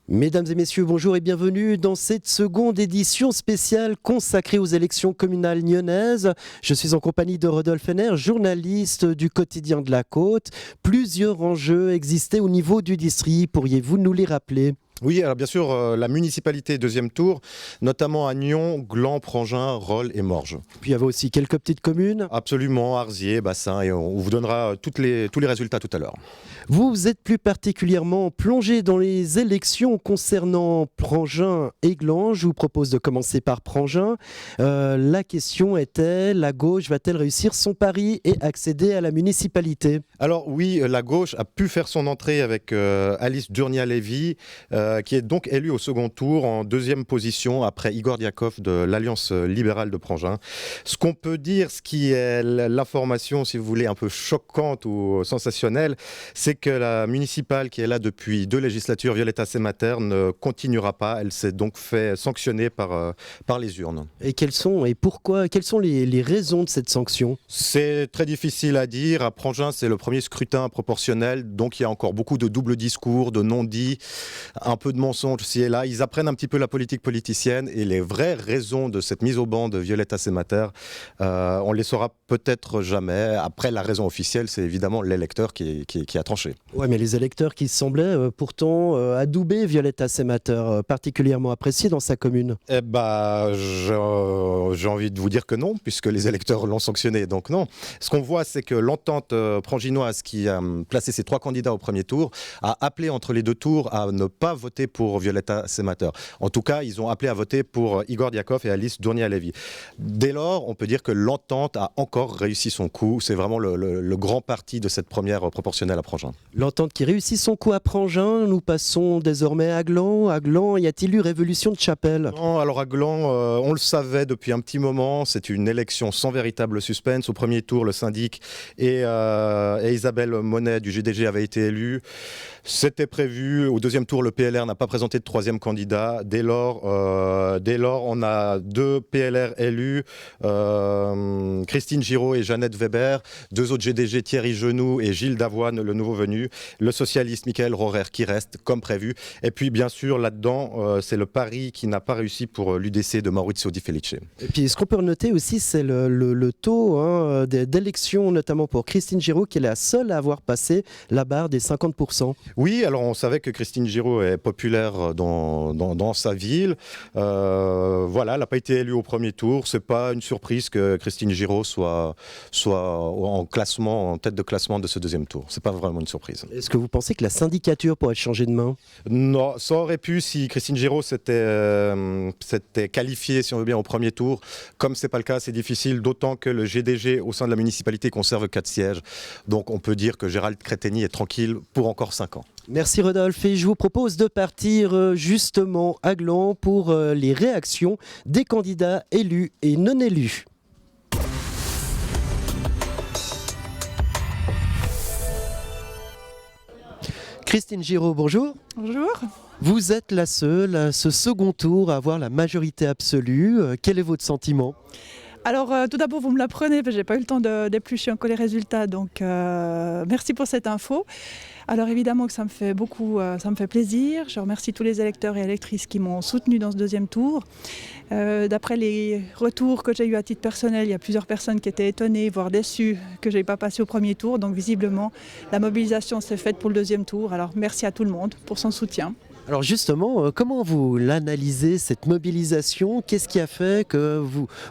Mesdames et messieurs, bonjour et bienvenue dans cette seconde édition spéciale consacrée aux élections communales nyonnaises. Je suis en compagnie de Rodolphe Henner, journaliste du quotidien de la Côte. Plusieurs enjeux existaient au niveau du district. Pourriez-vous nous les rappeler ? Oui, alors bien sûr, la municipalité deuxième tour, notamment à Nyon, Gland, Prangin, Rolle et Morges. Puis il y avait aussi quelques petites communes. Absolument, Arzier, Bassin, et on vous donnera tous les résultats tout à l'heure. Vous êtes plus particulièrement plongé dans les élections concernant Prangin et Gland. Je vous propose de commencer par Prangin. La question était, la gauche va-t-elle réussir son pari et accéder à la municipalité ? Alors oui, la gauche a pu faire son entrée avec Alice Durnia-Lévy, qui est donc élue au second tour en deuxième position après Igor Diakov de l'Alliance libérale de Prangin. Ce qu'on peut dire, ce qui est l'information, si vous voulez, un peu choquante ou sensationnelle, c'est que la municipale qui est là depuis 2 législatures, Violetta Semater, ne continuera pas. Elle s'est donc fait sanctionner par les urnes. Et quelles sont les raisons de cette sanction ? C'est très difficile à dire. À Prangin, c'est le premier scrutin proportionnel, donc il y a encore beaucoup de doubles discours, de non-dits, un peu de mensonges ci et là. Ils apprennent un petit peu la politique politicienne et les vraies raisons de cette mise au banc de Violetta Semater, on les saura peut-être jamais. Après, la raison officielle, c'est évidemment l'électeur qui a tranché. Oui, mais les électeurs qui semblaient pourtant adouber Violetta Semater, particulièrement appréciée dans sa commune. Eh ben, j'ai envie de vous dire que non, puisque les électeurs l'ont sanctionné, donc non. Ce qu'on voit, c'est que l'entente pranginoise qui a placé ses 3 candidats au premier tour a appelé entre les 2 tours à ne pas voter pour Violetta Semater. En tout cas, ils ont appelé à voter pour Igor Diakov et Alice Durnia-Lévy. Dès lors, on peut dire que l'entente a encore réussi son coup. C'est vraiment le grand parti de cette première proportionnelle à Prangin. L'entente qui réussit son coup à Prangin, nous passons désormais à Gland. À Gland, y a-t-il eu révolution de chapelle ? Non, alors à Gland, on le savait depuis un petit moment, c'est une élection sans véritable suspense. Au premier tour, le syndic et Isabelle Monet du GDG avaient été élus. C'était prévu. Au deuxième tour, le PLR n'a pas présenté de 3e candidat. Dès lors, on a 2 PLR élus, Christine Giraud et Jeannette Weber, 2 autres GDG, Thierry Genoux et Gilles Davoine, le nouveau venu, le socialiste Michael Rohrer qui reste comme prévu. Et puis bien sûr, là-dedans, c'est le pari qui n'a pas réussi pour l'UDC de Maurizio Di Felice. Et puis ce qu'on peut noter aussi, c'est le taux d'élection, notamment pour Christine Giraud, qui est la seule à avoir passé la barre des 50%. Oui, alors on savait que Christine Giraud est populaire dans sa ville. Voilà, elle n'a pas été élue au premier tour. C'est pas une surprise que Christine Giraud soit en tête de classement de ce deuxième tour. C'est pas vraiment une surprise. Est-ce que vous pensez que la syndicature pourrait changer de main ? Non, ça aurait pu si Christine Giraud s'était qualifiée, si on veut bien, au premier tour. Comme c'est pas le cas, c'est difficile, d'autant que le GDG au sein de la municipalité conserve 4 sièges. Donc on peut dire que Gérald Créteny est tranquille pour encore 5 ans. Merci Rodolphe, et je vous propose de partir justement à Gland pour les réactions des candidats élus et non élus. Christine Giraud, bonjour. Bonjour. Vous êtes la seule à ce second tour à avoir la majorité absolue. Quel est votre sentiment ? Alors tout d'abord vous me l'apprenez, parce que j'ai pas eu le temps d'éplucher encore les résultats, donc merci pour cette info. Alors évidemment que ça me fait plaisir. Je remercie tous les électeurs et électrices qui m'ont soutenu dans ce deuxième tour. D'après les retours que j'ai eu à titre personnel, il y a plusieurs personnes qui étaient étonnées, voire déçues que je n'ai pas passé au premier tour. Donc visiblement, la mobilisation s'est faite pour le deuxième tour. Alors merci à tout le monde pour son soutien. Alors justement, comment vous l'analysez, cette mobilisation ? Qu'est-ce qui a fait que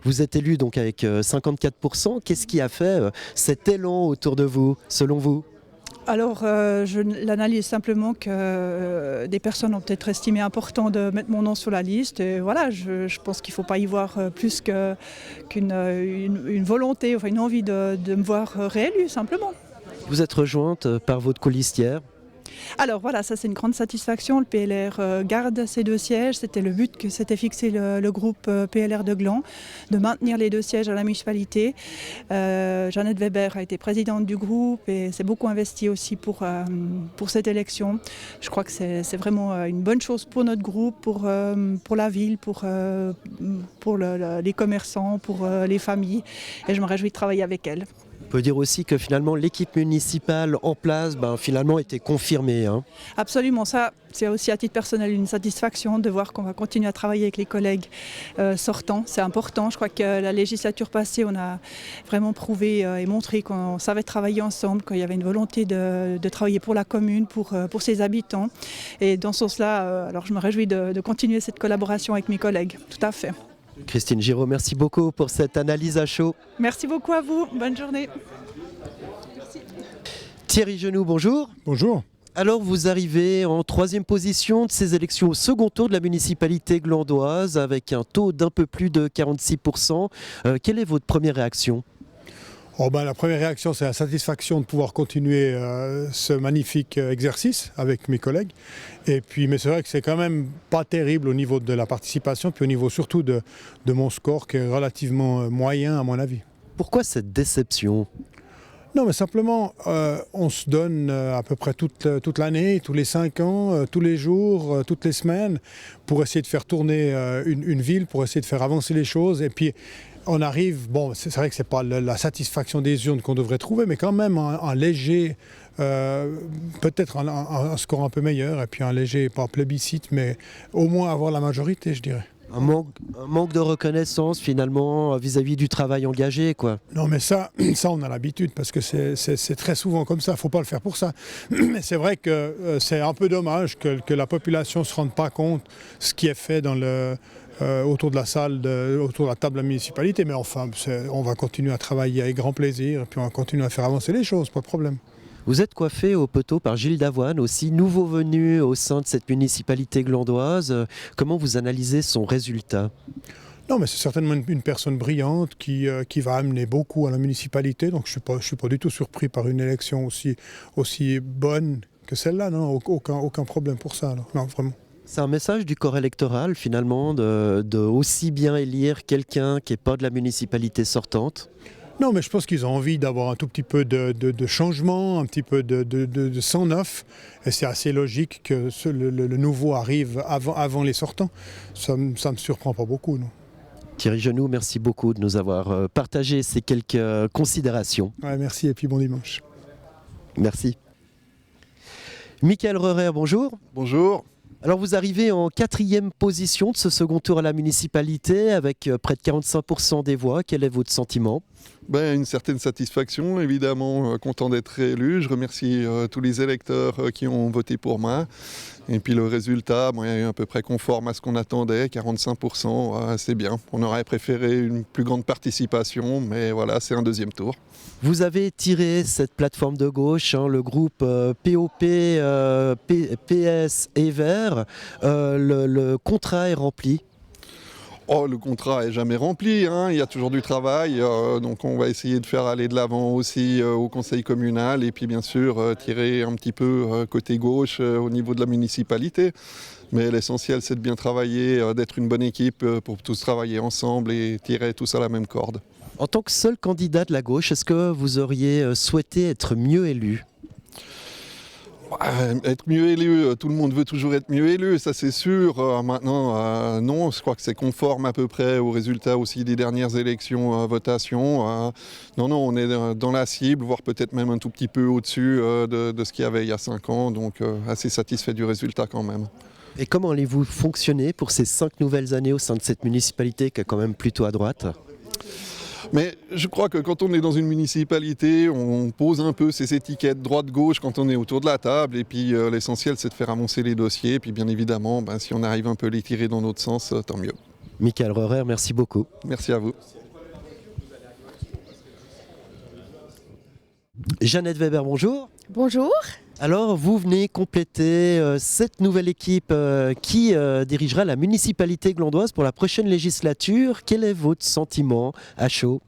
vous êtes élu donc avec 54% ? Qu'est-ce qui a fait cet élan autour de vous, selon vous ? Alors, je l'analyse simplement que des personnes ont peut-être estimé important de mettre mon nom sur la liste. Et voilà, je pense qu'il ne faut pas y voir plus qu'une volonté, enfin une envie de me voir réélue, simplement. Vous êtes rejointe par votre colistière. Alors voilà, ça c'est une grande satisfaction. Le PLR garde ces 2 sièges. C'était le but que s'était fixé le groupe PLR de Gland, de maintenir les 2 sièges à la municipalité. Jeannette Weber a été présidente du groupe et s'est beaucoup investie aussi pour cette élection. Je crois que c'est vraiment une bonne chose pour notre groupe, pour la ville, pour les commerçants, pour les familles. Et je me réjouis de travailler avec elle. On peut dire aussi que finalement l'équipe municipale en place finalement était confirmée, hein. Absolument, ça c'est aussi à titre personnel une satisfaction de voir qu'on va continuer à travailler avec les collègues sortants. C'est important, je crois que la législature passée on a vraiment prouvé et montré qu'on savait travailler ensemble, qu'il y avait une volonté de travailler pour la commune, pour ses habitants. Et dans ce sens-là, alors je me réjouis de continuer cette collaboration avec mes collègues, tout à fait. Christine Giraud, merci beaucoup pour cette analyse à chaud. Merci beaucoup à vous, bonne journée. Thierry Genoux, bonjour. Bonjour. Alors vous arrivez en 3e position de ces élections au second tour de la municipalité glandoise avec un taux d'un peu plus de 46%. Quelle est votre première réaction ? La première réaction, c'est la satisfaction de pouvoir continuer ce magnifique exercice avec mes collègues. Mais c'est vrai que c'est quand même pas terrible au niveau de la participation, puis au niveau surtout de mon score qui est relativement moyen à mon avis. Pourquoi cette déception ? Non, mais simplement, on se donne à peu près toute l'année, tous les 5 ans, tous les jours, toutes les semaines, pour essayer de faire tourner une ville, pour essayer de faire avancer les choses. Et puis, on arrive, c'est vrai que ce n'est pas la satisfaction des urnes qu'on devrait trouver, mais quand même un léger, peut-être un score un peu meilleur, et puis un léger, pas plébiscite, mais au moins avoir la majorité, je dirais. Un manque de reconnaissance finalement vis-à-vis du travail engagé, quoi. Non mais ça on a l'habitude parce que c'est très souvent comme ça, il ne faut pas le faire pour ça. Mais c'est vrai que c'est un peu dommage que la population ne se rende pas compte ce qui est fait autour de la salle, autour de la table de la municipalité. Mais enfin, on va continuer à travailler avec grand plaisir et puis on va continuer à faire avancer les choses, pas de problème. Vous êtes coiffé au poteau par Gilles Davoine, aussi nouveau venu au sein de cette municipalité glandoise. Comment vous analysez son résultat ? Non, mais c'est certainement une personne brillante qui va amener beaucoup à la municipalité. Donc je ne suis pas du tout surpris par une élection aussi bonne que celle-là. Non, aucun problème pour ça. Non, vraiment. C'est un message du corps électoral finalement de aussi bien élire quelqu'un qui n'est pas de la municipalité sortante ? Non, mais je pense qu'ils ont envie d'avoir un tout petit peu de changement, un petit peu de sang neuf. Et c'est assez logique que le nouveau arrive avant les sortants. Ça ne me surprend pas beaucoup, non. Thierry Genoux, merci beaucoup de nous avoir partagé ces quelques considérations. Ouais, merci et puis bon dimanche. Merci. Michael Reurer, bonjour. Bonjour. Alors vous arrivez en 4e position de ce second tour à la municipalité avec près de 45% des voix. Quel est votre sentiment ? Une certaine satisfaction, évidemment, content d'être réélu. Je remercie tous les électeurs qui ont voté pour moi. Et puis le résultat est à peu près conforme à ce qu'on attendait, 45%, c'est bien. On aurait préféré une plus grande participation, mais voilà, c'est un 2e tour. Vous avez tiré cette plateforme de gauche, le groupe POP, PS et Vert. Le contrat est rempli. Le contrat est jamais rempli, il y a toujours du travail, donc on va essayer de faire aller de l'avant aussi au conseil communal et puis bien sûr tirer un petit peu côté gauche au niveau de la municipalité. Mais l'essentiel c'est de bien travailler, d'être une bonne équipe pour tous travailler ensemble et tirer tous à la même corde. En tant que seul candidat de la gauche, est-ce que vous auriez souhaité être mieux élu ? Être mieux élu, tout le monde veut toujours être mieux élu, ça c'est sûr. Maintenant, non, je crois que c'est conforme à peu près aux résultats aussi des dernières élections à votation. Non, on est dans la cible, voire peut-être même un tout petit peu au-dessus de ce qu'il y avait il y a 5 ans, donc assez satisfait du résultat quand même. Et comment allez-vous fonctionner pour ces 5 nouvelles années au sein de cette municipalité qui est quand même plutôt à droite ? Mais je crois que quand on est dans une municipalité, on pose un peu ces étiquettes droite-gauche quand on est autour de la table. Et puis l'essentiel, c'est de faire avancer les dossiers. Et puis bien évidemment, si on arrive un peu à les tirer dans notre sens, tant mieux. Michael Reurer, merci beaucoup. Merci à vous. Jeannette Weber, bonjour. Bonjour. Alors, vous venez compléter cette nouvelle équipe qui dirigera la municipalité glandoise pour la prochaine législature. Quel est votre sentiment à chaud ?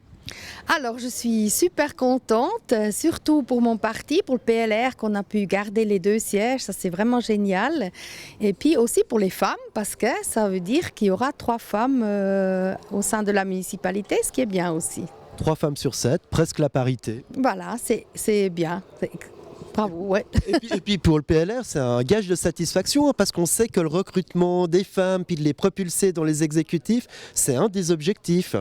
Alors, je suis super contente, surtout pour mon parti, pour le PLR, qu'on a pu garder les 2 sièges. Ça, c'est vraiment génial. Et puis aussi pour les femmes, parce que ça veut dire qu'il y aura 3 femmes au sein de la municipalité, ce qui est bien aussi. 3 femmes sur 7, presque la parité. Voilà, c'est bien. Bravo, ouais. Et puis pour le PLR, c'est un gage de satisfaction parce qu'on sait que le recrutement des femmes puis de les propulser dans les exécutifs, c'est un des objectifs.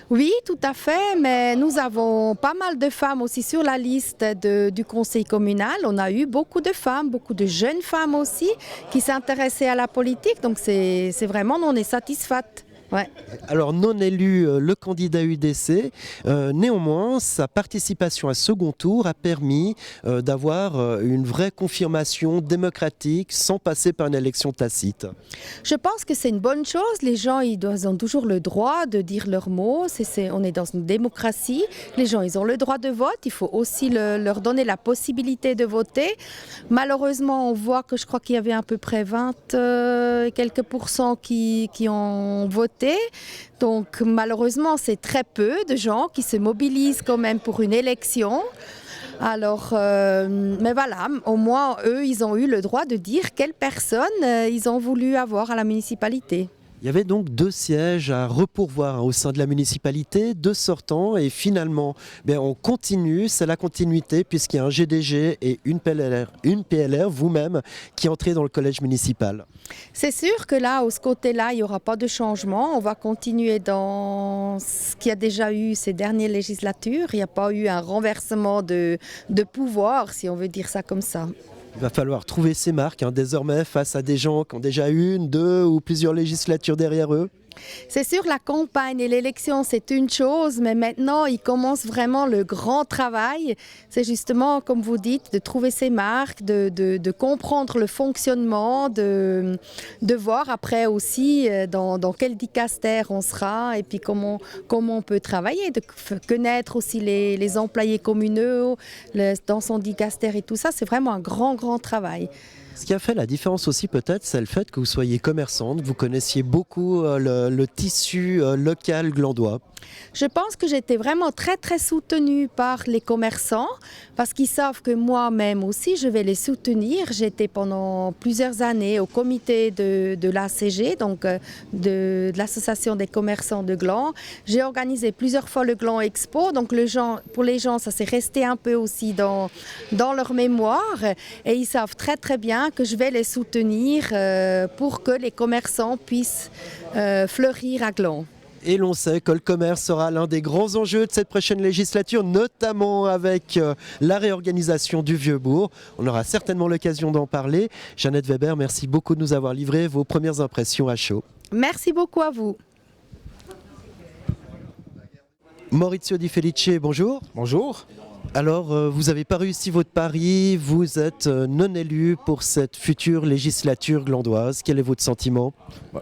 Oui, tout à fait, mais nous avons pas mal de femmes aussi sur la liste du conseil communal. On a eu beaucoup de femmes, beaucoup de jeunes femmes aussi qui s'intéressaient à la politique, donc c'est vraiment, on est satisfaite. Ouais. Alors non élu, le candidat UDC, néanmoins sa participation à second tour a permis d'avoir une vraie confirmation démocratique sans passer par une élection tacite. Je pense que c'est une bonne chose. Les gens ils ont toujours le droit de dire leurs mots. On est dans une démocratie. Les gens ils ont le droit de vote. Il faut aussi leur donner la possibilité de voter. Malheureusement, on voit que je crois qu'il y avait à peu près 20 et quelques pourcents qui ont voté. Donc malheureusement, c'est très peu de gens qui se mobilisent quand même pour une élection. Alors, mais voilà, au moins, eux, ils ont eu le droit de dire quelles personnes ils ont voulu avoir à la municipalité. Il y avait donc 2 sièges à repourvoir au sein de la municipalité, 2 sortants, et finalement, on continue, c'est la continuité, puisqu'il y a un GDG et une PLR, vous-même, qui entrez dans le collège municipal. C'est sûr que là, au ce côté-là, il n'y aura pas de changement. On va continuer dans ce qu'il y a déjà eu ces dernières législatures. Il n'y a pas eu un renversement de pouvoir, si on veut dire ça comme ça. Il va falloir trouver ses marques désormais face à des gens qui ont déjà 1, 2 ou plusieurs législatures derrière eux. C'est sûr, la campagne et l'élection, c'est une chose, mais maintenant, il commence vraiment le grand travail. C'est justement, comme vous dites, de trouver ses marques, de comprendre le fonctionnement, de voir après aussi dans quel dicaster on sera et puis comment on peut travailler, de connaître aussi les employés communaux dans son dicaster et tout ça. C'est vraiment un grand travail. Ce qui a fait la différence aussi peut-être, c'est le fait que vous soyez commerçante, vous connaissiez beaucoup le tissu local glandois. Je pense que j'étais vraiment très soutenue par les commerçants parce qu'ils savent que moi-même aussi je vais les soutenir. J'étais pendant plusieurs années au comité de l'ACG, donc de l'association des commerçants de Gland. J'ai organisé plusieurs fois le Gland Expo, donc pour les gens ça s'est resté un peu aussi dans leur mémoire et ils savent très bien que je vais les soutenir pour que les commerçants puissent fleurir à Gland. Et l'on sait que le commerce sera l'un des grands enjeux de cette prochaine législature, notamment avec la réorganisation du Vieux-Bourg. On aura certainement l'occasion d'en parler. Jeannette Weber, merci beaucoup de nous avoir livré vos premières impressions à chaud. Merci beaucoup à vous. Maurizio Di Felice, bonjour. Bonjour. Alors, vous n'avez pas réussi votre pari, vous êtes non élu pour cette future législature glandoise. Quel est votre sentiment ?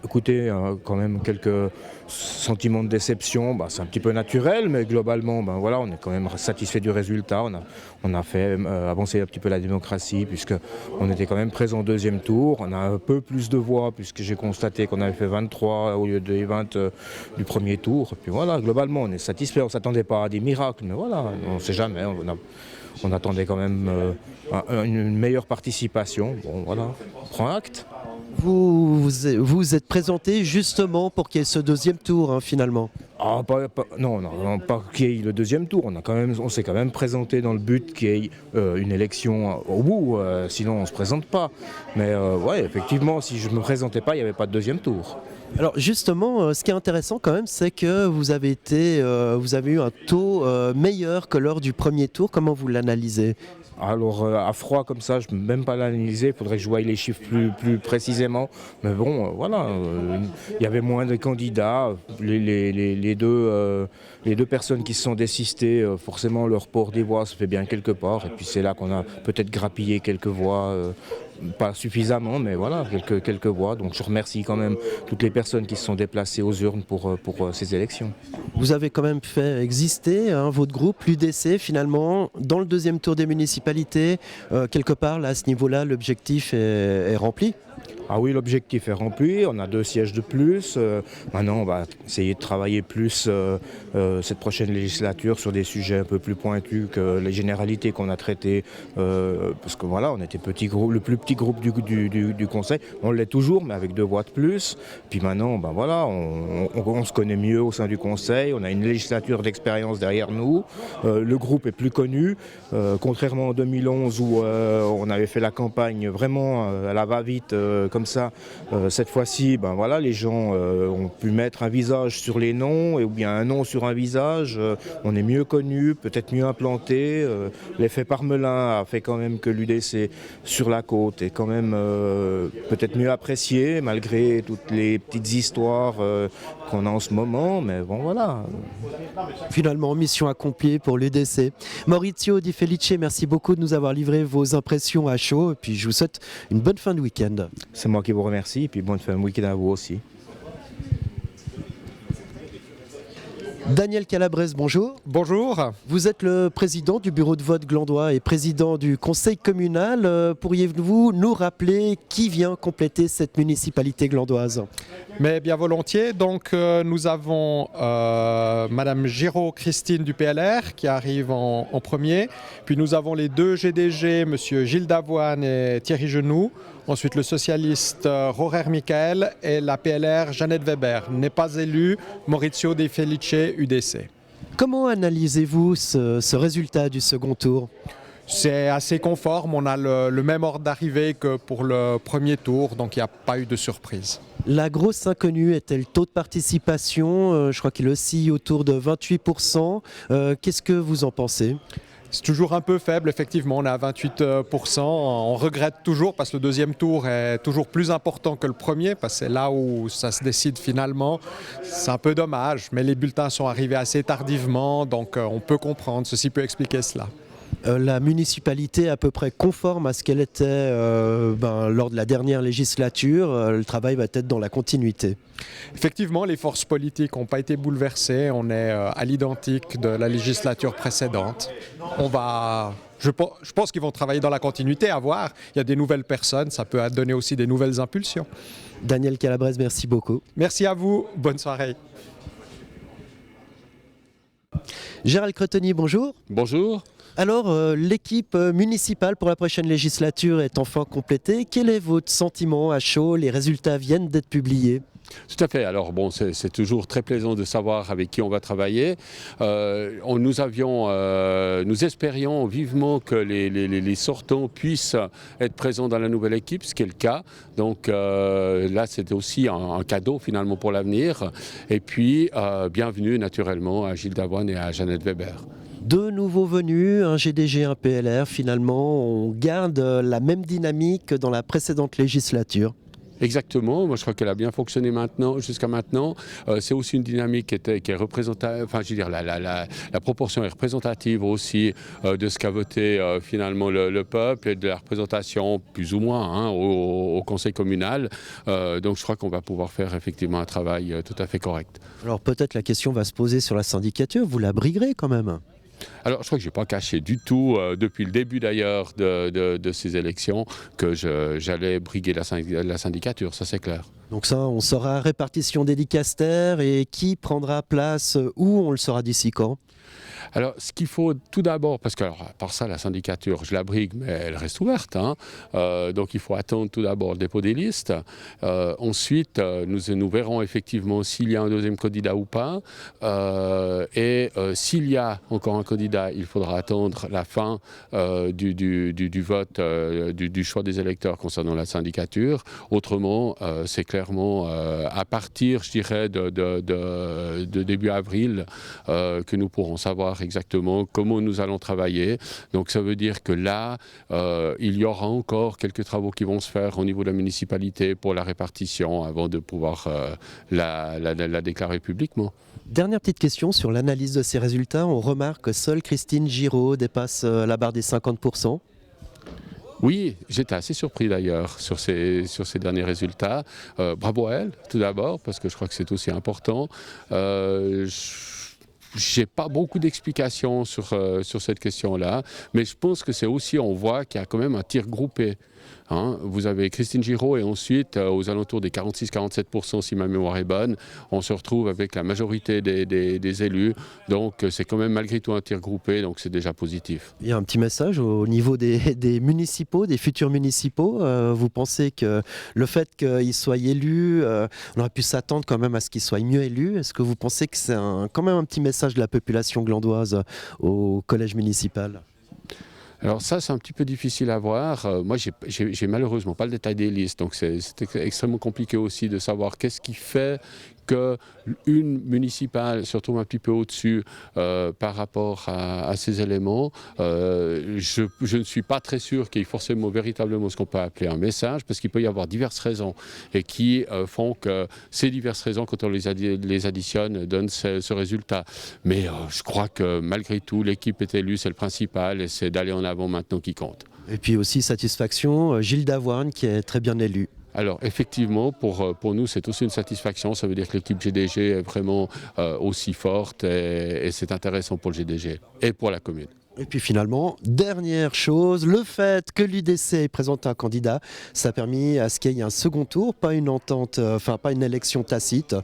Écoutez, quand même quelques sentiments de déception. C'est un petit peu naturel, mais globalement, voilà, on est quand même satisfait du résultat. On a fait avancer un petit peu la démocratie, puisqu'on était quand même présent au deuxième tour. On a un peu plus de voix, puisque j'ai constaté qu'on avait fait 23 au lieu des 20 du premier tour. Et puis voilà, globalement, on est satisfait. On ne s'attendait pas à des miracles, mais voilà, on ne sait jamais. On attendait quand même une meilleure participation. Bon, voilà, on prend acte. Vous êtes présenté justement pour qu'il y ait ce deuxième tour, finalement. Non, pas qu'il y ait le deuxième tour. On s'est quand même présenté dans le but qu'il y ait une élection au bout, sinon on ne se présente pas. Mais ouais, effectivement, si je ne me présentais pas, il n'y avait pas de deuxième tour. Alors justement, ce qui est intéressant quand même, c'est que vous avez eu un taux meilleur que lors du premier tour. Comment vous l'analysez ? Alors à froid comme ça, je ne peux même pas l'analyser, il faudrait que je voie les chiffres plus précisément. Mais bon, voilà, il y avait moins de candidats. Les deux personnes qui se sont désistées, forcément leur port des voix se fait bien quelque part. Et puis c'est là qu'on a peut-être grappillé quelques voix, pas suffisamment, mais voilà, quelques voix. Donc je remercie quand même toutes les personnes qui se sont déplacées aux urnes pour ces élections. Vous avez quand même fait exister votre groupe, l'UDC, finalement, dans le deuxième tour des municipalités. Quelque part, là, à ce niveau-là, l'objectif est rempli. Ah oui, l'objectif est rempli, on a 2 sièges de plus. Maintenant, on va essayer de travailler plus cette prochaine législature sur des sujets un peu plus pointus que les généralités qu'on a traitées. Parce que voilà, on était le plus petit petit groupe du conseil. On l'est toujours, mais avec 2 voix de plus. Puis maintenant, ben voilà, on se connaît mieux au sein du conseil. On a une législature d'expérience derrière nous. Le groupe est plus connu, contrairement en 2011 où on avait fait la campagne vraiment à la va-vite comme ça. Cette fois-ci, ben voilà, les gens ont pu mettre un visage sur les noms ou bien un nom sur un visage. On est mieux connu, peut-être mieux implanté. L'effet Parmelin a fait quand même que l'UDC sur la côte est quand même peut-être mieux apprécié malgré toutes les petites histoires qu'on a en ce moment. Mais bon voilà. Finalement, mission accomplie pour l'UDC. Maurizio Di Felice, merci beaucoup de nous avoir livré vos impressions à chaud. Et puis je vous souhaite une bonne fin de week-end. C'est moi qui vous remercie et puis bonne fin de week-end à vous aussi. Daniel Calabrese, bonjour. Bonjour. Vous êtes le président du bureau de vote glandois et président du conseil communal. Pourriez-vous nous rappeler qui vient compléter cette municipalité glandoise ? Mais bien volontiers. Donc nous avons Madame Giraud Christine du PLR qui arrive en premier. Puis nous avons les 2 GDG, Monsieur Gilles Davoine et Thierry Genoux. Ensuite le socialiste Rorer Michael et la PLR Jeannette Weber. N'est pas élu Maurizio Di Felice UDC. Comment analysez-vous ce résultat du second tour ? C'est assez conforme, on a le même ordre d'arrivée que pour le premier tour, donc il n'y a pas eu de surprise. La grosse inconnue était le taux de participation, je crois qu'il oscille autour de 28%. Qu'est-ce que vous en pensez ? C'est toujours un peu faible, effectivement, on est à 28%. On regrette toujours parce que le deuxième tour est toujours plus important que le premier, parce que c'est là où ça se décide finalement. C'est un peu dommage, mais les bulletins sont arrivés assez tardivement, donc on peut comprendre, ceci peut expliquer cela. La municipalité est à peu près conforme à ce qu'elle était lors de la dernière législature. Le travail va être dans la continuité. Effectivement, les forces politiques n'ont pas été bouleversées. On est à l'identique de la législature précédente. Je pense qu'ils vont travailler dans la continuité, à voir. Il y a des nouvelles personnes, ça peut donner aussi des nouvelles impulsions. Daniel Calabrese, merci beaucoup. Merci à vous, bonne soirée. Gérald Cretonny, bonjour. Bonjour. Alors, l'équipe municipale pour la prochaine législature est enfin complétée. Quel est votre sentiment à chaud ? Les résultats viennent d'être publiés. Tout à fait. Alors bon, c'est toujours très plaisant de savoir avec qui on va travailler. Nous espérions vivement que les sortants puissent être présents dans la nouvelle équipe, ce qui est le cas. Donc là, c'était aussi un cadeau finalement pour l'avenir. Et puis, bienvenue naturellement à Gilles Davoine et à Jeannette Weber. 2 nouveaux venus, un GDG, un PLR. Finalement, on garde la même dynamique que dans la précédente législature. Exactement, moi je crois qu'elle a bien fonctionné jusqu'à maintenant. C'est aussi une dynamique qui est représentative, enfin je veux dire la proportion est représentative aussi de ce qu'a voté finalement le peuple et de la représentation plus ou moins au conseil communal. Donc je crois qu'on va pouvoir faire effectivement un travail tout à fait correct. Alors peut-être la question va se poser sur la syndicature, vous la briguerez quand même ? Alors, je crois que je n'ai pas caché du tout, depuis le début d'ailleurs de ces élections, que j'allais briguer la syndicature, ça c'est clair. Donc ça, on saura répartition des dicastères et qui prendra place où, on le saura d'ici quand ? Alors, ce qu'il faut tout d'abord, parce que à part ça, la syndicature, je la brigue, mais elle reste ouverte. Donc, il faut attendre tout d'abord le dépôt des listes. Ensuite, nous verrons effectivement s'il y a un deuxième candidat ou pas. Et s'il y a encore un candidat, il faudra attendre la fin du vote, du choix des électeurs concernant la syndicature. Autrement, c'est clairement à partir, je dirais, de début avril que nous pourrons savoir exactement comment nous allons travailler. Donc ça veut dire que là, il y aura encore quelques travaux qui vont se faire au niveau de la municipalité pour la répartition avant de pouvoir la déclarer publiquement. Dernière petite question sur l'analyse de ces résultats. On remarque que seule Christine Giraud dépasse la barre des 50%. Oui, j'étais assez surpris d'ailleurs sur ces derniers résultats. j'ai pas beaucoup d'explications sur cette question-là, mais je pense que c'est aussi, on voit qu'il y a quand même un tir groupé. Hein, vous avez Christine Giraud et ensuite, aux alentours des 46-47%, si ma mémoire est bonne, on se retrouve avec la majorité des élus. Donc c'est quand même malgré tout un tir groupé, donc c'est déjà positif. Il y a un petit message au niveau des municipaux, des futurs municipaux. Vous pensez que le fait qu'ils soient élus, on aurait pu s'attendre quand même à ce qu'ils soient mieux élus. Est-ce que vous pensez que c'est quand même un petit message de la population glandoise au collège municipal ? Alors ça, c'est un petit peu difficile à voir. Moi, j'ai malheureusement pas le détail des listes, donc c'est extrêmement compliqué aussi de savoir qu'est-ce qui fait qu'une municipale se retrouve un petit peu au-dessus par rapport à ces éléments. Je ne suis pas très sûr qu'il y ait forcément véritablement ce qu'on peut appeler un message, parce qu'il peut y avoir diverses raisons et qui font que ces diverses raisons, quand on les additionne, donnent ce résultat. Mais je crois que malgré tout, l'équipe est élue, c'est le principal, et c'est d'aller en avant maintenant qui compte. Et puis aussi satisfaction, Gilles Davoine qui est très bien élu. Alors effectivement, pour nous, c'est aussi une satisfaction. Ça veut dire que l'équipe GDG est vraiment aussi forte et c'est intéressant pour le GDG et pour la commune. Et puis finalement, dernière chose, le fait que l'UDC ait présenté un candidat, ça a permis à ce qu'il y ait un second tour, pas une entente, pas une élection tacite.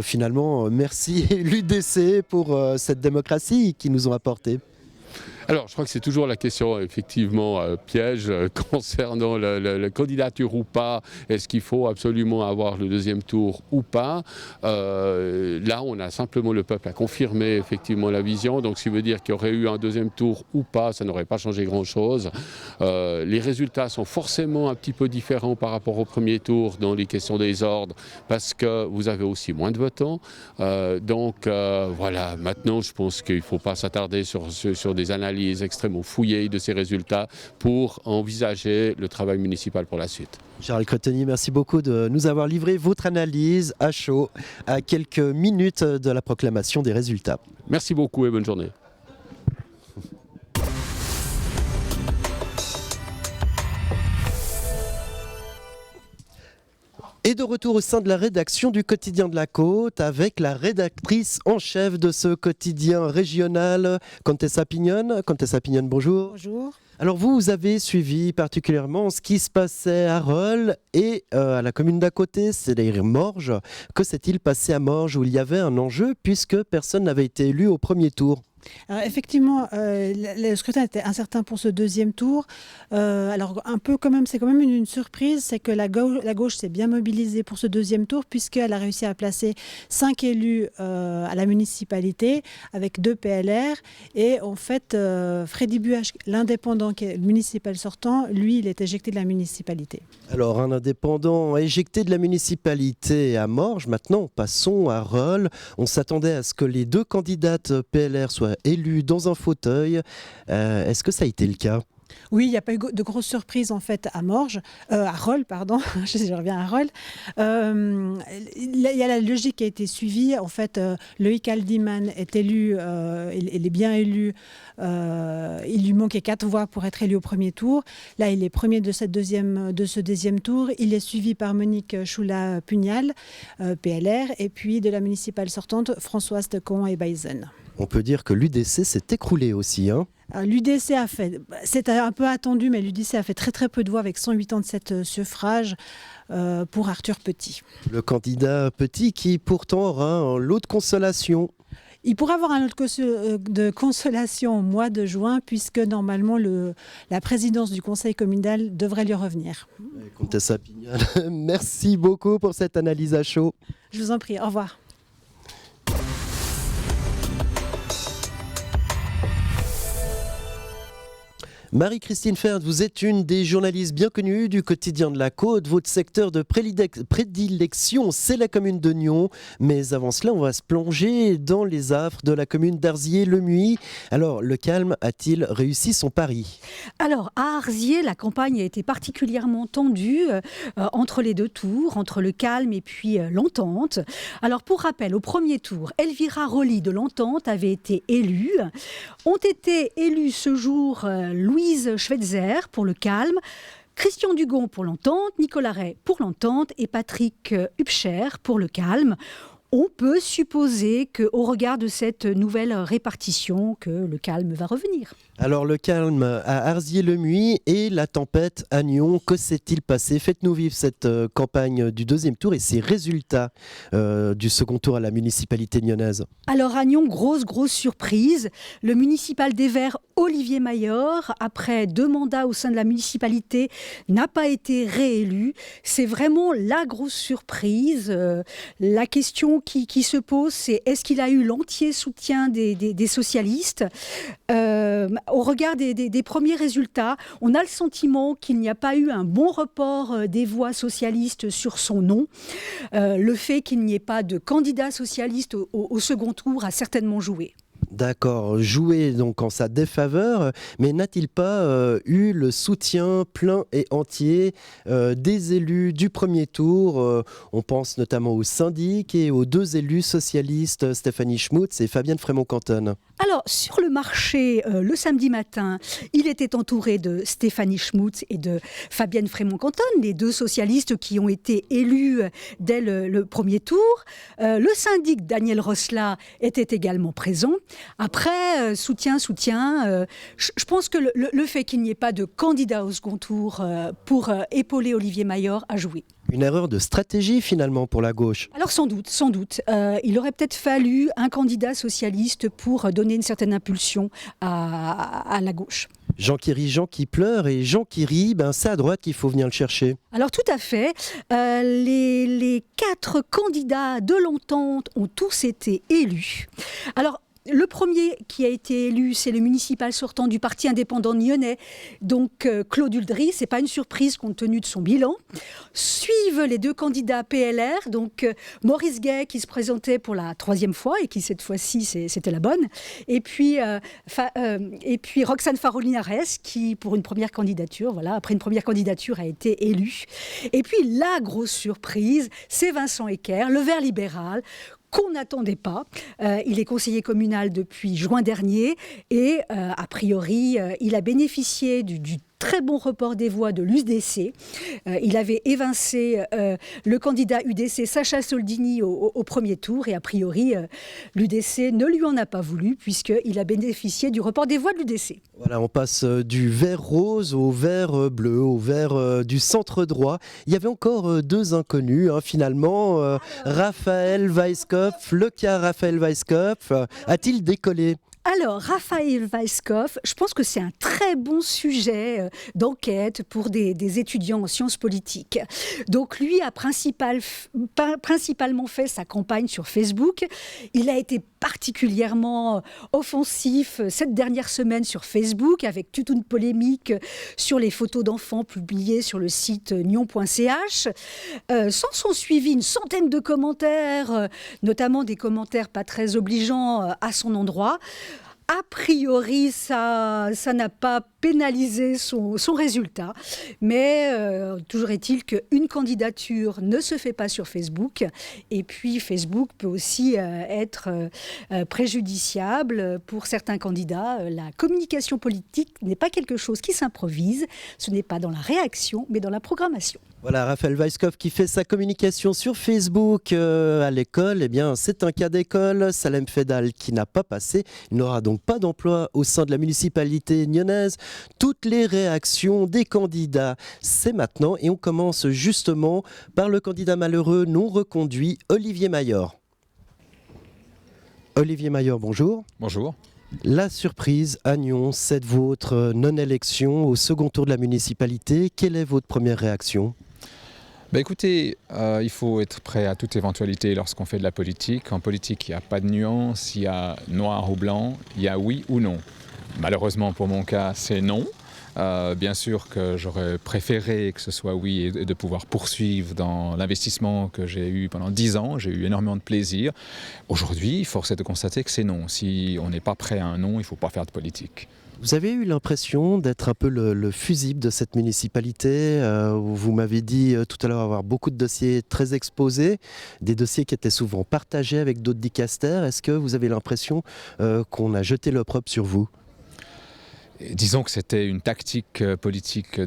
Finalement, merci l'UDC pour cette démocratie qu'ils nous ont apportée. Alors, je crois que c'est toujours la question, effectivement, piège concernant la candidature ou pas. Est-ce qu'il faut absolument avoir le deuxième tour ou pas? Là, on a simplement le peuple à confirmer effectivement la vision. Donc, ce qui veut dire qu'il y aurait eu un deuxième tour ou pas, ça n'aurait pas changé grand-chose. Les résultats sont forcément un petit peu différents par rapport au premier tour dans les questions des ordres, parce que vous avez aussi moins de votants. Voilà, maintenant, je pense qu'il ne faut pas s'attarder sur des analyses extrêmement fouillées de ces résultats pour envisager le travail municipal pour la suite. Charles Cretonny, merci beaucoup de nous avoir livré votre analyse à chaud à quelques minutes de la proclamation des résultats. Merci beaucoup et bonne journée. Et de retour au sein de la rédaction du Quotidien de la Côte avec la rédactrice en chef de ce quotidien régional, Contessa Pignon. Contessa Pignon, bonjour. Bonjour. Alors vous avez suivi particulièrement ce qui se passait à Rolle et à la commune d'à côté, c'est-à-dire Morges. Que s'est-il passé à Morges où il y avait un enjeu puisque personne n'avait été élu au premier tour ? Alors, effectivement, le scrutin était incertain pour ce deuxième tour. Alors, un peu quand même, c'est quand même une surprise, c'est que la gauche s'est bien mobilisée pour ce deuxième tour, puisqu'elle a réussi à placer 5 élus à la municipalité, avec 2 PLR. Et en fait, Freddy Buach, l'indépendant qui est le municipal sortant, lui, il est éjecté de la municipalité. Alors, un indépendant éjecté de la municipalité à Morges. Maintenant, passons à Rolle. On s'attendait à ce que les 2 candidates PLR soient élues dans un fauteuil. Est-ce que ça a été le cas ? Oui, il n'y a pas eu de grosses surprises en fait à Rolle, pardon. Je reviens à Rolle. Il y a la logique qui a été suivie. En fait, Loïc Aldiman est élu, il est bien élu. Il lui manquait 4 voix pour être élu au premier tour. Là, il est premier de ce deuxième tour. Il est suivi par Monique Choula-Pugnal, PLR, et puis de la municipale sortante, Françoise Tecon et Bayzen. On peut dire que l'UDC s'est écroulé aussi, hein ? L'UDC a fait, c'était un peu attendu, mais l'UDC a fait très très peu de voix avec 187 suffrages pour Arthur Petit. Le candidat Petit qui pourtant aura un lot de consolation. Il pourra avoir un lot de consolation au mois de juin, puisque normalement la présidence du conseil communal devrait lui revenir. Contessa Pignon, merci beaucoup pour cette analyse à chaud. Je vous en prie, au revoir. Marie-Christine Ferd, vous êtes une des journalistes bien connues du Quotidien de la Côte. Votre secteur de prédilection, c'est la commune de Nyon. Mais avant cela, on va se plonger dans les affres de la commune d'Arzier-le-Muy. Alors, le calme a-t-il réussi son pari ? Alors, à Arzier, la campagne a été particulièrement tendue entre les 2 tours, entre le calme et puis l'entente. Alors, pour rappel, au premier tour, Elvira Rolly de l'entente avait été élue. Ont été élus ce jour Louise Schweitzer pour le calme, Christian Dugon pour l'entente, Nicolas Ray pour l'entente et Patrick Hubscher pour le calme. on peut supposer qu'au regard de cette nouvelle répartition, que le calme va revenir. Alors le calme à Arzier-le-Muy et la tempête à Nyon, que s'est-il passé? Faites-nous vivre cette campagne du deuxième tour et ses résultats du second tour à la municipalité nyonnaise. Alors à Nyon, grosse surprise. Le municipal des Verts, Olivier Mayor, après 2 mandats au sein de la municipalité, n'a pas été réélu. C'est vraiment la grosse surprise. La question qui se pose, c'est est-ce qu'il a eu l'entier soutien des socialistes? Au regard des premiers résultats, on a le sentiment qu'il n'y a pas eu un bon report des voix socialistes sur son nom. Le fait qu'il n'y ait pas de candidat socialiste au second tour a certainement joué. D'accord, joué donc en sa défaveur, mais n'a-t-il pas eu le soutien plein et entier des élus du premier tour? On pense notamment au syndic et aux 2 élus socialistes, Stéphanie Schmutz et Fabienne Frémont-Canton. Alors, sur le marché, le samedi matin, il était entouré de Stéphanie Schmutz et de Fabienne Frémont-Canton, les 2 socialistes qui ont été élus dès le premier tour. Le syndic Daniel Rosla était également présent. Après, soutien, je pense que le fait qu'il n'y ait pas de candidat au second tour pour épauler Olivier Mayor a joué. Une erreur de stratégie finalement pour la gauche. Alors sans doute. Il aurait peut-être fallu un candidat socialiste pour donner une certaine impulsion à la gauche. Jean qui rit, Jean qui pleure et Jean qui rit, c'est à droite qu'il faut venir le chercher. Alors tout à fait. Les 4 candidats de l'entente ont tous été élus. Alors le premier qui a été élu, c'est le municipal sortant du Parti indépendant nyonnais, donc Claude Uldry. Ce n'est pas une surprise compte tenu de son bilan. Suivent les 2 candidats PLR, donc Maurice Gay qui se présentait pour la 3e fois et qui cette fois-ci c'était la bonne, et puis Roxane Farolinares qui pour une première candidature, après une première candidature a été élue. Et puis la grosse surprise, c'est Vincent Ecker, le Vert libéral, qu'on n'attendait pas. Il est conseiller communal depuis juin dernier et a priori, il a bénéficié du très bon report des voix de l'UDC. Il avait évincé le candidat UDC Sacha Soldini au premier tour et a priori, l'UDC ne lui en a pas voulu puisqu'il a bénéficié du report des voix de l'UDC. Voilà, on passe du vert rose au vert bleu, au vert du centre droit. Il y avait encore 2 inconnus finalement. Raphaël Weisskopf, le cas Raphaël Weisskopf, a-t-il décollé ? Alors, Raphaël Weisskopf, je pense que c'est un très bon sujet d'enquête pour des étudiants en sciences politiques. Donc, lui a principalement fait sa campagne sur Facebook. Il a été particulièrement offensif cette dernière semaine sur Facebook, avec toute une polémique sur les photos d'enfants publiées sur le site nyon.ch. S'en sont suivis une centaine de commentaires, notamment des commentaires pas très obligeants à son endroit. A priori, ça n'a pas pénalisé son résultat, mais toujours est-il qu'une candidature ne se fait pas sur Facebook, et puis Facebook peut aussi être préjudiciable pour certains candidats. La communication politique n'est pas quelque chose qui s'improvise, ce n'est pas dans la réaction, mais dans la programmation. Voilà, Raphaël Weisskopf qui fait sa communication sur Facebook à l'école. C'est un cas d'école. Salem Fedal qui n'a pas passé. Il n'aura donc pas d'emploi au sein de la municipalité nyonnaise. Toutes les réactions des candidats, c'est maintenant. Et on commence justement par le candidat malheureux non reconduit, Olivier Mayor. Olivier Mayor, bonjour. Bonjour. La surprise à Nyon, c'est votre non-élection au second tour de la municipalité. Quelle est votre première réaction ? Écoutez, il faut être prêt à toute éventualité lorsqu'on fait de la politique. En politique, il n'y a pas de nuance, il y a noir ou blanc, il y a oui ou non. Malheureusement pour mon cas, c'est non. Bien sûr que j'aurais préféré que ce soit oui et de pouvoir poursuivre dans l'investissement que j'ai eu pendant 10 ans. J'ai eu énormément de plaisir. Aujourd'hui, force est de constater que c'est non. Si on n'est pas prêt à un non, il ne faut pas faire de politique. Vous avez eu l'impression d'être un peu le fusible de cette municipalité. Vous m'avez dit tout à l'heure avoir beaucoup de dossiers très exposés, des dossiers qui étaient souvent partagés avec d'autres dicastères. Est-ce que vous avez l'impression qu'on a jeté l'opprobre sur vous ? disons que c'était une tactique politique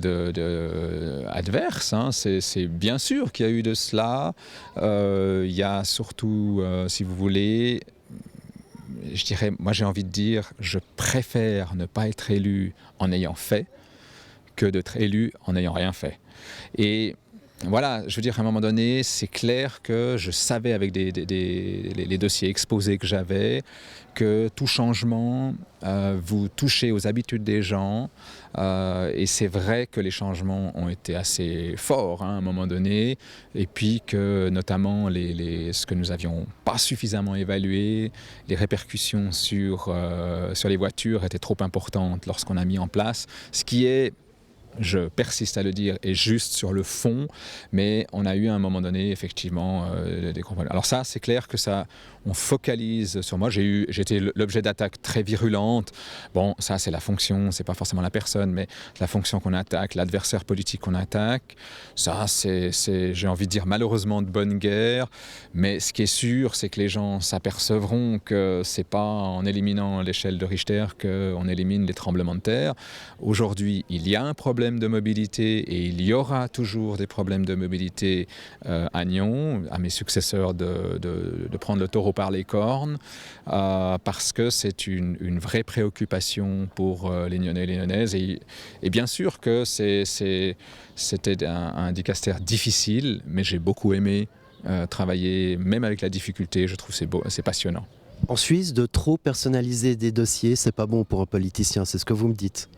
adverse. Hein. C'est bien sûr qu'il y a eu de cela. Il y a surtout, si vous voulez, je dirais, moi j'ai envie de dire, je préfère ne pas être élu en ayant fait que d'être élu en n'ayant rien fait. Et voilà, je veux dire, à un moment donné, c'est clair que je savais avec les dossiers exposés que j'avais que tout changement, vous touchez aux habitudes des gens. Et c'est vrai que les changements ont été assez forts à un moment donné. Et puis que notamment ce que nous n'avions pas suffisamment évalué, les répercussions sur les voitures étaient trop importantes lorsqu'on a mis en place. Ce qui est, je persiste à le dire, est juste sur le fond, mais on a eu à un moment donné effectivement des compromis. Alors ça, c'est clair que ça, on focalise sur moi. J'étais l'objet d'attaques très virulentes. Bon, ça c'est la fonction, c'est pas forcément la personne, mais la fonction qu'on attaque, l'adversaire politique qu'on attaque. Ça, c'est, j'ai envie de dire malheureusement de bonne guerre. Mais ce qui est sûr, c'est que les gens s'apercevront que c'est pas en éliminant l'échelle de Richter qu'on élimine les tremblements de terre. Aujourd'hui, il y a un problème de mobilité et il y aura toujours des problèmes de mobilité à Nyon, à mes successeurs de prendre le taureau par les cornes, parce que c'est une vraie préoccupation pour les Nyonnais et les Nyonnaises. Et bien sûr que c'était un dicastère difficile, mais j'ai beaucoup aimé travailler, même avec la difficulté. Je trouve c'est passionnant. En Suisse, de trop personnaliser des dossiers, c'est pas bon pour un politicien, c'est ce que vous me dites.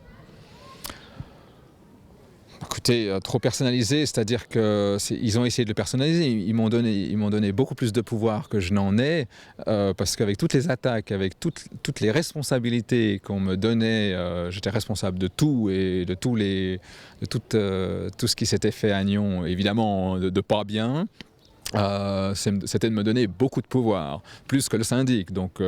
Écoutez, trop personnalisé, c'est-à-dire qu'ils ont essayé de le personnaliser. Ils m'ont donné beaucoup plus de pouvoir que je n'en ai, parce qu'avec toutes les attaques, avec toutes les responsabilités qu'on me donnait, j'étais responsable de tout et de tout ce qui s'était fait à Nyon, évidemment de pas bien. C'était de me donner beaucoup de pouvoir, plus que le syndic. Donc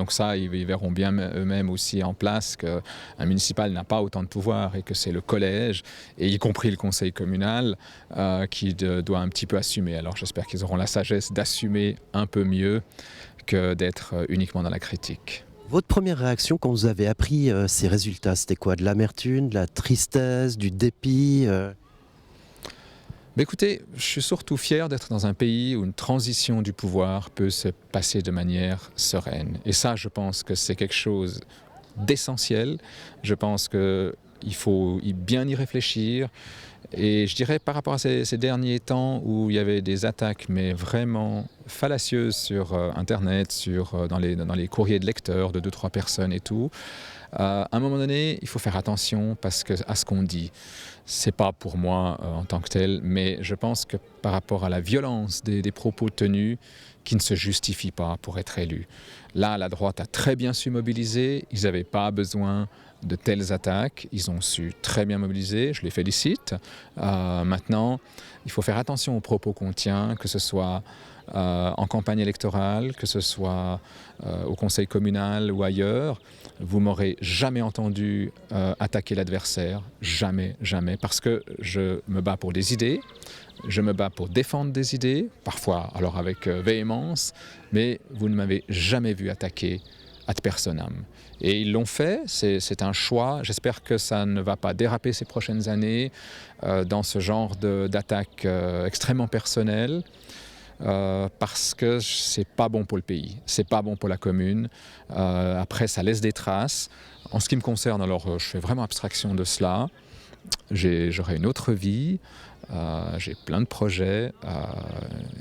ça, ils verront bien eux-mêmes aussi en place qu'un municipal n'a pas autant de pouvoir et que c'est le collège, et y compris le conseil communal, qui doit un petit peu assumer. Alors j'espère qu'ils auront la sagesse d'assumer un peu mieux que d'être uniquement dans la critique. Votre première réaction quand vous avez appris ces résultats, c'était quoi? De l'amertume, de la tristesse, du dépit Mais écoutez, je suis surtout fier d'être dans un pays où une transition du pouvoir peut se passer de manière sereine. Et ça, je pense que c'est quelque chose d'essentiel. Je pense qu'il faut bien y réfléchir. Et je dirais par rapport à ces derniers temps où il y avait des attaques, mais vraiment fallacieuses sur Internet, dans les courriers de lecteurs de 2-3 personnes et tout, à un moment donné, il faut faire attention à ce qu'on dit. C'est pas pour moi en tant que tel, mais je pense que par rapport à la violence des propos tenus, qui ne se justifient pas pour être élus. Là, la droite a très bien su mobiliser, ils n'avaient pas besoin de telles attaques, ils ont su très bien mobiliser, je les félicite. Maintenant, il faut faire attention aux propos qu'on tient, que ce soit en campagne électorale, que ce soit au conseil communal ou ailleurs. Vous m'aurez jamais entendu attaquer l'adversaire, jamais, jamais, parce que je me bats pour des idées, je me bats pour défendre des idées, parfois alors avec véhémence, mais vous ne m'avez jamais vu attaquer ad personam. Et ils l'ont fait, c'est un choix. J'espère que ça ne va pas déraper ces prochaines années dans ce genre d'attaque extrêmement personnelle. Parce que c'est pas bon pour le pays, c'est pas bon pour la commune. Après, ça laisse des traces. En ce qui me concerne, alors je fais vraiment abstraction de cela. J'aurai une autre vie, j'ai plein de projets,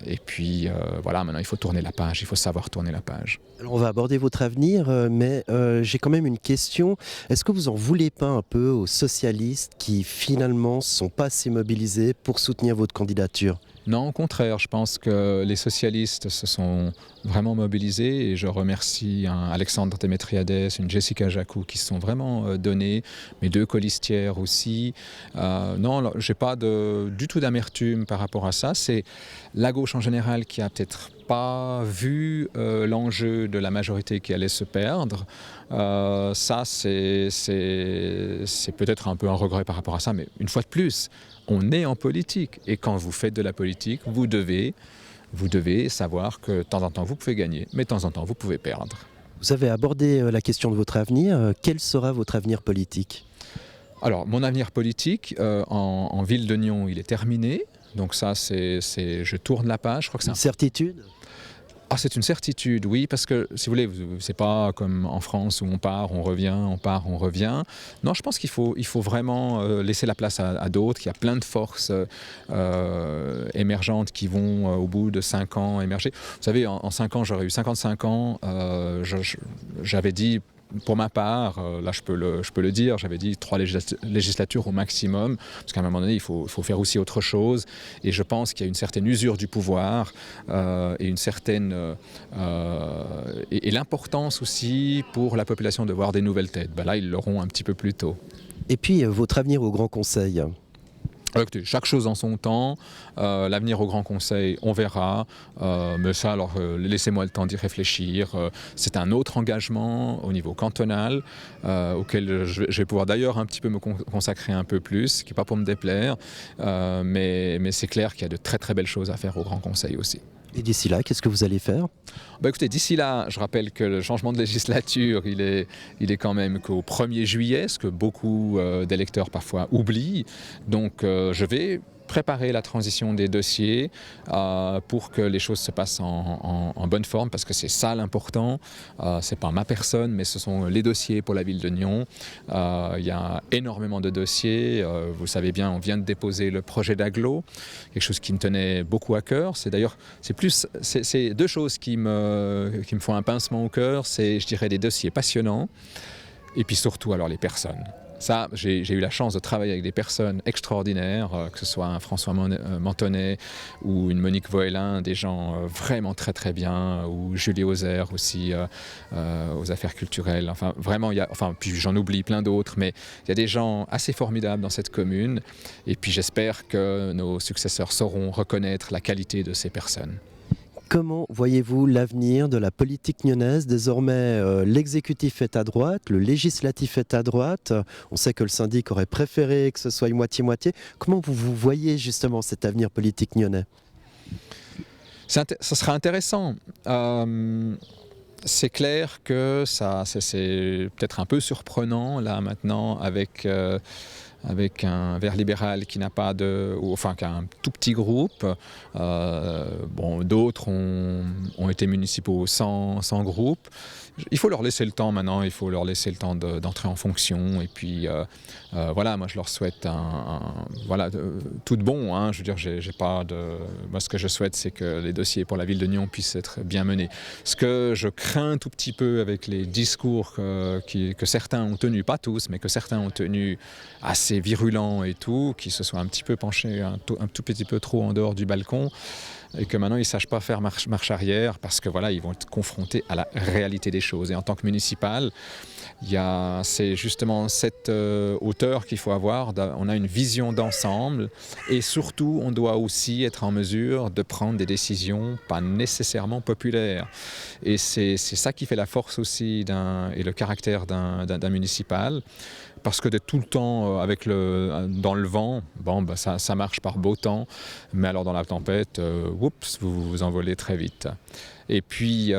et puis voilà, maintenant il faut tourner la page, il faut savoir tourner la page. Alors on va aborder votre avenir, mais j'ai quand même une question. Est-ce que vous en voulez pas un peu aux socialistes qui finalement ne sont pas assez mobilisés pour soutenir votre candidature ? Non, au contraire, je pense que les socialistes se sont vraiment mobilisés et je remercie Alexandre Démétriades, une Jessica Jacou qui se sont vraiment donnés, mes 2 colistières aussi. Non, j'ai pas du tout d'amertume par rapport à ça. C'est la gauche en général qui a peut-être pas vu l'enjeu de la majorité qui allait se perdre. Ça, c'est peut-être un peu un regret par rapport à ça, mais une fois de plus, on est en politique. Et quand vous faites de la politique, vous devez savoir que de temps en temps, vous pouvez gagner, mais de temps en temps, vous pouvez perdre. Vous Vous avez abordé la question de votre avenir. Quel sera votre avenir politique ? Alors, mon avenir politique en ville de Nyon, il est terminé. Donc ça, je tourne la page. Je crois que c'est une certitude ? Ah, c'est une certitude, oui, parce que, si vous voulez, c'est pas comme en France où on part, on revient, on part, on revient. Non, je pense qu'il faut vraiment laisser la place à d'autres, qu'il y a plein de forces émergentes qui vont, au bout de 5 ans, émerger. Vous savez, en 5 ans, j'aurais eu 55 ans, j'avais dit... Pour ma part, là je peux le dire, j'avais dit 3 législatures au maximum, parce qu'à un moment donné il faut faire aussi autre chose, et je pense qu'il y a une certaine usure du pouvoir et une certaine et l'importance aussi pour la population de voir des nouvelles têtes. Ben là ils l'auront un petit peu plus tôt. Et puis votre avenir au Grand Conseil ? Écoutez, chaque chose en son temps, l'avenir au Grand Conseil, on verra, mais ça, alors laissez-moi le temps d'y réfléchir. C'est un autre engagement au niveau cantonal, auquel je vais pouvoir d'ailleurs un petit peu me consacrer un peu plus, qui n'est pas pour me déplaire, mais c'est clair qu'il y a de très très belles choses à faire au Grand Conseil aussi. Et d'ici là, qu'est-ce que vous allez faire ? Écoutez, d'ici là, je rappelle que le changement de législature, il est quand même qu'au 1er juillet, ce que beaucoup d'électeurs parfois oublient. Donc je vais préparer la transition des dossiers pour que les choses se passent en bonne forme, parce que c'est ça l'important. C'est pas ma personne, mais ce sont les dossiers pour la ville de Nyon. Il y a énormément de dossiers. Vous savez bien, on vient de déposer le projet d'agglo, quelque chose qui me tenait beaucoup à cœur. C'est 2 choses qui me font un pincement au cœur. C'est, je dirais, des dossiers passionnants, et puis surtout alors les personnes. Ça, j'ai eu la chance de travailler avec des personnes extraordinaires, que ce soit un François Mentonnet ou une Monique Voélin, des gens vraiment très très bien, ou Julie Hauser aussi aux affaires culturelles. Enfin, vraiment, puis j'en oublie plein d'autres, mais il y a des gens assez formidables dans cette commune. Et puis j'espère que nos successeurs sauront reconnaître la qualité de ces personnes. Comment voyez-vous l'avenir de la politique nyonnaise ? Désormais, l'exécutif est à droite, le législatif est à droite. On sait que le syndic aurait préféré que ce soit moitié-moitié. Comment vous voyez justement cet avenir politique nyonnais ? Ça sera intéressant. C'est clair que c'est peut-être un peu surprenant là maintenant avec un Vert libéral qui n'a pas qu'un tout petit groupe. D'autres ont été municipaux sans groupe. Il faut leur laisser le temps maintenant, il faut leur laisser le temps d'entrer en fonction. Et puis moi je leur souhaite tout de bon. Hein. Je veux dire, j'ai pas de... Moi ce que je souhaite, c'est que les dossiers pour la ville de Nyon puissent être bien menés. Ce que je crains tout petit peu avec les discours que certains ont tenus, pas tous, mais que certains ont tenus assez virulents et tout, qui se soient un petit peu penchés un tout petit peu trop en dehors du balcon, et que maintenant ils ne sachent pas faire marche arrière, parce que ils vont être confrontés à la réalité des choses. Et en tant que municipal, c'est justement cette hauteur qu'il faut avoir. On a une vision d'ensemble, et surtout on doit aussi être en mesure de prendre des décisions pas nécessairement populaires. Et c'est ça qui fait la force aussi et le caractère d'un municipal. Parce que d'être tout le temps dans le vent, ça marche par beau temps, mais alors dans la tempête, vous vous envolez très vite. Et puis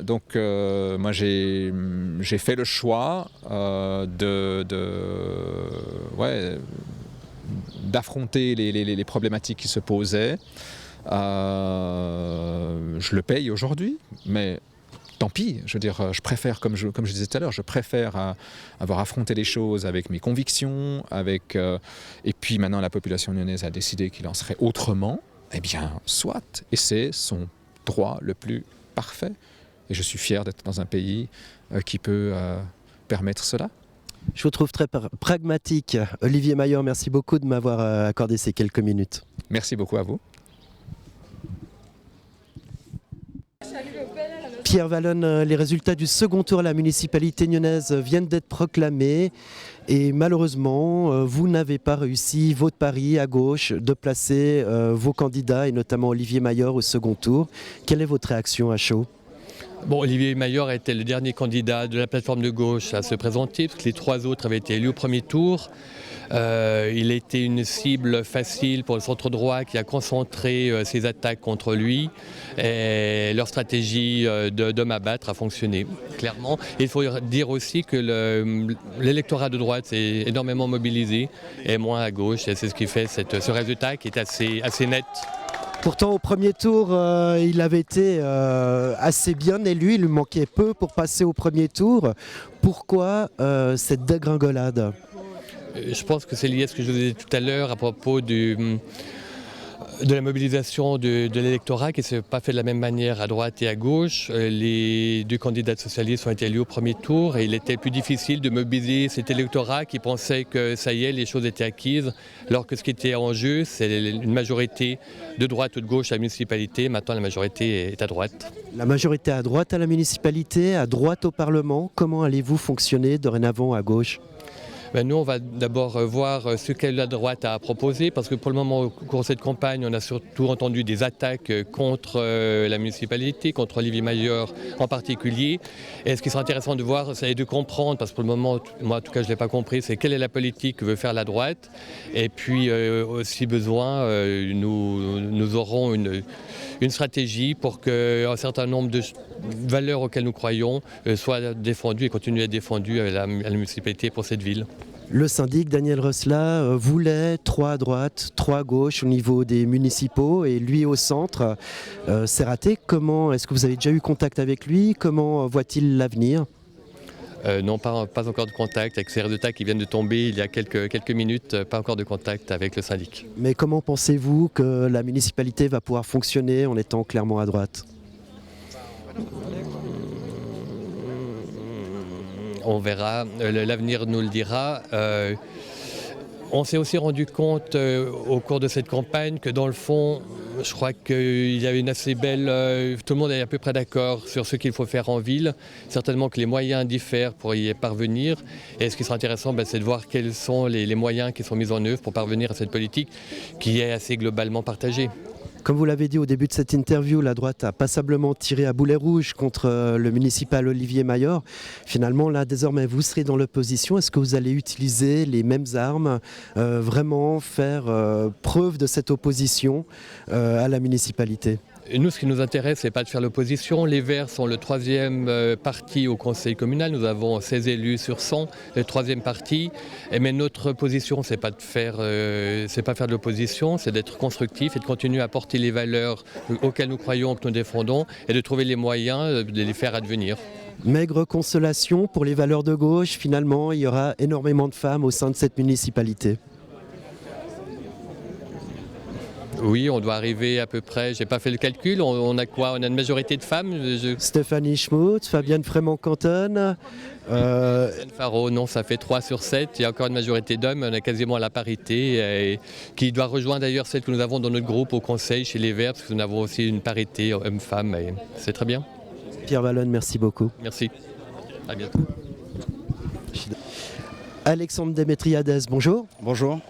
donc moi j'ai fait le choix d'affronter les problématiques qui se posaient. Je le paye aujourd'hui, mais tant pis, je veux dire, je préfère, comme je disais tout à l'heure, je préfère avoir affronté les choses avec mes convictions, et puis maintenant la population nyonnaise a décidé qu'il en serait autrement, eh bien, soit, et c'est son droit le plus parfait. Et je suis fier d'être dans un pays qui peut permettre cela. Je vous trouve très pragmatique. Olivier Maillard, merci beaucoup de m'avoir accordé ces quelques minutes. Merci beaucoup à vous. Pierre Vallone, les résultats du second tour à la municipalité nyonnaise viennent d'être proclamés et malheureusement, vous n'avez pas réussi, votre pari à gauche, de placer vos candidats et notamment Olivier Maillard au second tour. Quelle est votre réaction à chaud ? Bon, Olivier Mayor était le dernier candidat de la plateforme de gauche à se présenter, parce que les 3 autres avaient été élus au premier tour. Il était une cible facile pour le centre droit qui a concentré ses attaques contre lui. Et leur stratégie d'homme à battre a fonctionné, clairement. Et il faut dire aussi que l'électorat de droite s'est énormément mobilisé, et moins à gauche. Et c'est ce qui fait ce résultat qui est assez net. Pourtant, au premier tour, il avait été assez bien élu. Il lui manquait peu pour passer au premier tour. Pourquoi cette dégringolade ? Je pense que c'est lié à ce que je vous disais tout à l'heure à propos de la mobilisation de l'électorat qui ne s'est pas fait de la même manière à droite et à gauche. Les 2 candidats socialistes ont été élus au premier tour et il était plus difficile de mobiliser cet électorat qui pensait que ça y est, les choses étaient acquises, alors que ce qui était en jeu, c'est une majorité de droite ou de gauche à la municipalité. Maintenant, la majorité est à droite. La majorité à droite à la municipalité, à droite au Parlement. Comment allez-vous fonctionner dorénavant à gauche ? Nous, on va d'abord voir ce que la droite a proposé, parce que pour le moment, au cours de cette campagne, on a surtout entendu des attaques contre la municipalité, contre Olivier Mayor en particulier. Et ce qui serait intéressant de voir, c'est de comprendre, parce que pour le moment, moi en tout cas, je ne l'ai pas compris, c'est quelle est la politique que veut faire la droite. Et puis, si besoin, nous aurons une stratégie pour qu'un certain nombre de valeurs auxquelles nous croyons soient défendues et continuent à être défendues à la municipalité pour cette ville. Le syndic Daniel Rosla voulait 3 à droite, 3 à gauche au niveau des municipaux et lui au centre. C'est raté. Comment est-ce que vous avez déjà eu contact avec lui ? Comment voit-il l'avenir ? Non, pas encore de contact. Avec ces résultats qui viennent de tomber il y a quelques minutes, pas encore de contact avec le syndic. Mais comment pensez-vous que la municipalité va pouvoir fonctionner en étant clairement à droite ? On verra, l'avenir nous le dira. On s'est aussi rendu compte au cours de cette campagne que dans le fond, je crois qu'il y avait une assez belle... tout le monde est à peu près d'accord sur ce qu'il faut faire en ville. Certainement que les moyens diffèrent pour y parvenir. Et ce qui sera intéressant, c'est de voir quels sont les moyens qui sont mis en œuvre pour parvenir à cette politique qui est assez globalement partagée. Comme vous l'avez dit au début de cette interview, la droite a passablement tiré à boulet rouge contre le municipal Olivier Mayor. Finalement, là, désormais, vous serez dans l'opposition. Est-ce que vous allez utiliser les mêmes armes, vraiment faire preuve de cette opposition à la municipalité ? Nous, ce qui nous intéresse, ce n'est pas de faire l'opposition. Les Verts sont le 3e parti au conseil communal. Nous avons 16 élus sur 100, le 3e parti. Mais notre position, ce n'est pas faire de l'opposition, c'est d'être constructif et de continuer à porter les valeurs auxquelles nous croyons, que nous défendons, et de trouver les moyens de les faire advenir. Maigre consolation pour les valeurs de gauche. Finalement, il y aura énormément de femmes au sein de cette municipalité. Oui, on doit arriver à peu près, j'ai pas fait le calcul, on a quoi ? On a une majorité de femmes Stéphanie Schmutz, Fabienne Frémont-Canton. Stéphane Faro, non, ça fait 3 sur 7. Il y a encore une majorité d'hommes, on est quasiment à la parité, qui doit rejoindre d'ailleurs celle que nous avons dans notre groupe au conseil chez les Verts, parce que nous avons aussi une parité hommes-femmes, et c'est très bien. Pierre Vallone, merci beaucoup. Merci, à bientôt. Alexandre Démétriades, bonjour. Bonjour.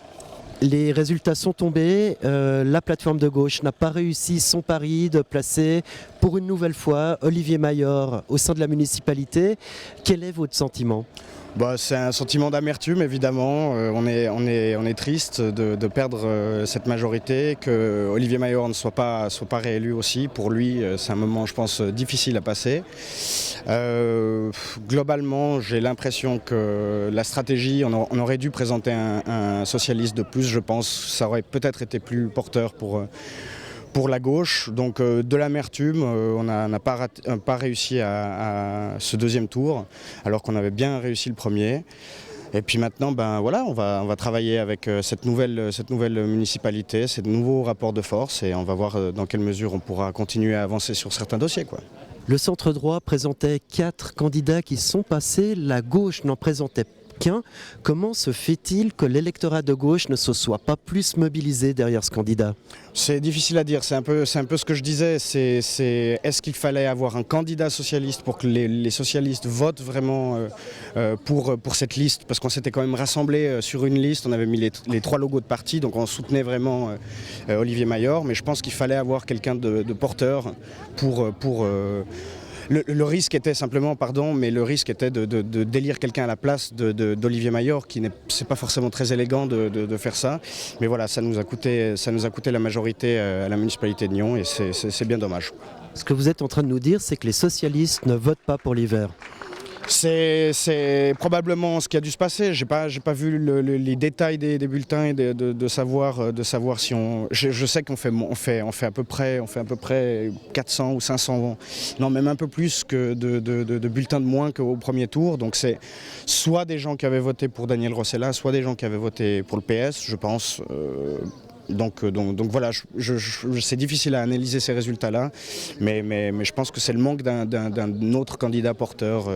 Les résultats sont tombés. La plateforme de gauche n'a pas réussi son pari de placer pour une nouvelle fois Olivier Mayor au sein de la municipalité. Quel est votre sentiment ? C'est un sentiment d'amertume, évidemment. On est triste de perdre cette majorité, que Olivier Mayor ne soit pas réélu aussi. Pour lui, c'est un moment, je pense, difficile à passer. Globalement, j'ai l'impression que la stratégie, on aurait dû présenter un socialiste de plus, je pense. Ça aurait peut-être été plus porteur pour la gauche, donc de l'amertume, on n'a pas réussi à ce 2e tour, alors qu'on avait bien réussi le premier. Et puis maintenant, on va travailler avec cette nouvelle municipalité, ces nouveaux rapports de force, et on va voir dans quelle mesure on pourra continuer à avancer sur certains dossiers, quoi. Le centre droit présentait 4 candidats qui sont passés, la gauche n'en présentait qu'un. Comment se fait-il que l'électorat de gauche ne se soit pas plus mobilisé derrière ce candidat ? C'est difficile à dire, c'est un peu ce que je disais, est-ce qu'il fallait avoir un candidat socialiste pour que les socialistes votent vraiment pour cette liste, parce qu'on s'était quand même rassemblés sur une liste, on avait mis les 3 logos de parti, donc on soutenait vraiment Olivier Mayor, mais je pense qu'il fallait avoir quelqu'un de porteur pour Le risque était simplement, mais le risque était de d'élire quelqu'un à la place d'Olivier Mayor, c'est pas forcément très élégant de faire ça. Mais voilà, ça nous a coûté la majorité à la municipalité de Nyon et c'est bien dommage. Ce que vous êtes en train de nous dire, c'est que les socialistes ne votent pas pour l'hiver. C'est probablement ce qui a dû se passer. J'ai pas vu les détails des bulletins et de savoir si on. Je sais qu'on fait à peu près 400 ou 500, non même un peu plus que de bulletins de moins qu'au premier tour. Donc c'est soit des gens qui avaient voté pour Daniel Rossella, soit des gens qui avaient voté pour le PS, je pense. Donc voilà, c'est difficile à analyser ces résultats-là, mais je pense que c'est le manque d'un autre candidat porteur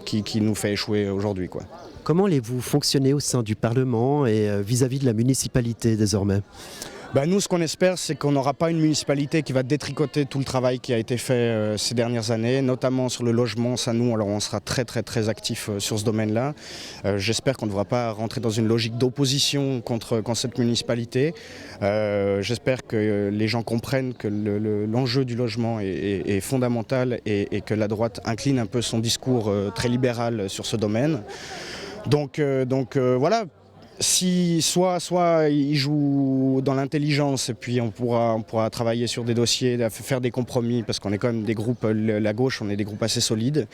qui nous fait échouer aujourd'hui, quoi. Comment allez-vous fonctionner au sein du Parlement et vis-à-vis de la municipalité désormais ? Nous, ce qu'on espère, c'est qu'on n'aura pas une municipalité qui va détricoter tout le travail qui a été fait ces dernières années, notamment sur le logement. Ça, nous, alors, on sera très actifs sur ce domaine-là. J'espère qu'on ne devra pas rentrer dans une logique d'opposition contre cette municipalité. J'espère que les gens comprennent que l'enjeu du logement est fondamental et que la droite incline un peu son discours très libéral sur ce domaine. Donc voilà. Si soit ils jouent dans l'intelligence et puis on pourra travailler sur des dossiers, faire des compromis parce qu'on est quand même des groupes, la gauche, on est des groupes assez solides,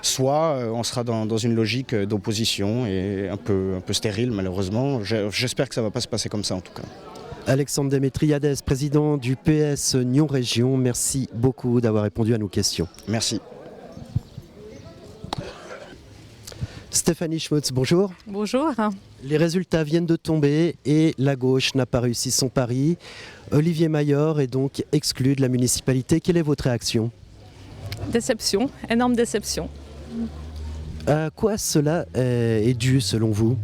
soit on sera dans une logique d'opposition et un peu stérile malheureusement. J'espère que ça ne va pas se passer comme ça en tout cas. Alexandre Démétriades, président du PS Nyon Région, merci beaucoup d'avoir répondu à nos questions. Merci. Stéphanie Schmutz, bonjour. Bonjour. Les résultats viennent de tomber et la gauche n'a pas réussi son pari. Olivier Mayor est donc exclu de la municipalité. Quelle est votre réaction ? Déception, énorme déception. À quoi cela est dû selon vous ?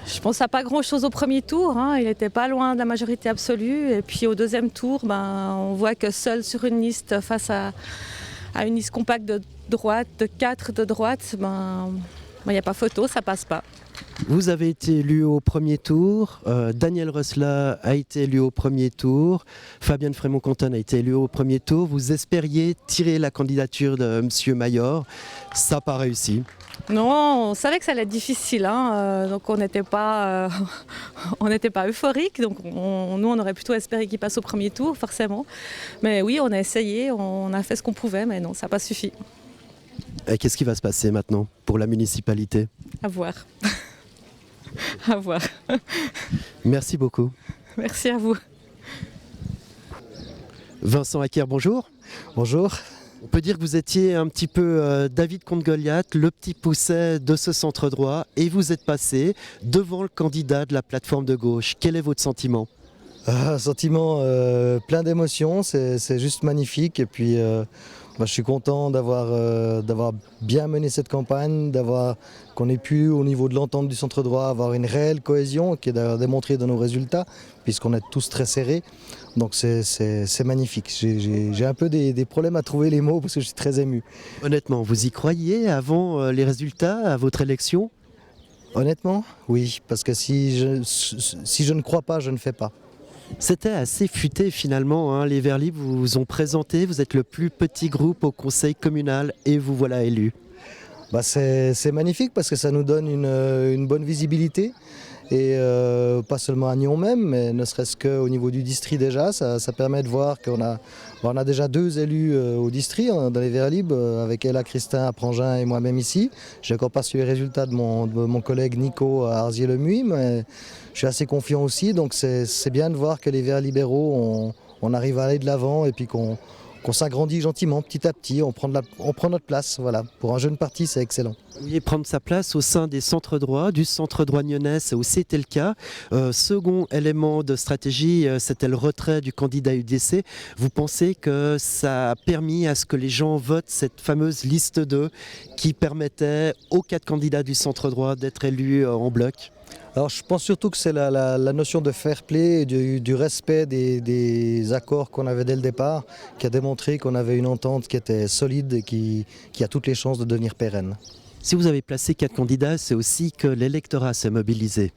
Je pense à pas grand-chose au premier tour. Il n'était pas loin de la majorité absolue. Et puis au deuxième tour, on voit que seul sur une liste face à une liste compacte de droite, de 4 de droite, il n'y a pas photo, ça passe pas. Vous avez été élu au premier tour, Daniel Rossella a été élu au premier tour, Fabienne Frémont-Conton a été élu au premier tour. Vous espériez tirer la candidature de M. Mayor, ça n'a pas réussi. Non, on savait que ça allait être difficile, donc on n'était pas euphorique. Donc nous, on aurait plutôt espéré qu'il passe au premier tour, forcément. Mais oui, on a essayé, on a fait ce qu'on pouvait, mais non, ça n'a pas suffi. Et qu'est-ce qui va se passer maintenant pour la municipalité ? À voir. À voir. Merci beaucoup. Merci à vous. Vincent Acker, bonjour. Bonjour. On peut dire que vous étiez un petit peu David contre Goliath, le petit pousset de ce centre droit, et vous êtes passé devant le candidat de la plateforme de gauche. Quel est votre sentiment ? Un sentiment plein d'émotions, c'est juste magnifique. Et puis je suis content d'avoir bien mené cette campagne, qu'on ait pu, au niveau de l'entente du centre droit, avoir une réelle cohésion qui est d'ailleurs démontrée dans nos résultats, puisqu'on est tous très serrés. Donc c'est magnifique. J'ai un peu des problèmes à trouver les mots parce que je suis très ému. Honnêtement, vous y croyez avant les résultats, à votre élection ? Honnêtement, oui, parce que si je ne crois pas, je ne fais pas. C'était assez futé finalement, les Verts Libres vous ont présenté, vous êtes le plus petit groupe au conseil communal et vous voilà élu. C'est magnifique parce que ça nous donne une bonne visibilité et pas seulement à Nyon même, mais ne serait-ce qu'au niveau du district déjà, ça permet de voir qu'on a déjà 2 élus au district dans les Verts Libres avec Ella Christin à Prangin et moi-même ici. J'ai encore pas su les résultats de mon collègue Nico à Arzier-le-Muy, mais je suis assez confiant aussi, donc c'est bien de voir que les Verts libéraux, on arrive à aller de l'avant et puis qu'on s'agrandit gentiment, petit à petit, on prend notre place. Voilà. Pour un jeune parti, c'est excellent. Vous vouliez prendre sa place au sein des centres droits, du centre droit nyonnais, c'est aussi été le cas. Second élément de stratégie, c'était le retrait du candidat UDC. Vous pensez que ça a permis à ce que les gens votent cette fameuse liste 2 qui permettait aux 4 candidats du centre droit d'être élus en bloc ? Alors je pense surtout que c'est la notion de fair play, du respect des accords qu'on avait dès le départ, qui a démontré qu'on avait une entente qui était solide et qui a toutes les chances de devenir pérenne. Si vous avez placé 4 candidats, c'est aussi que l'électorat s'est mobilisé.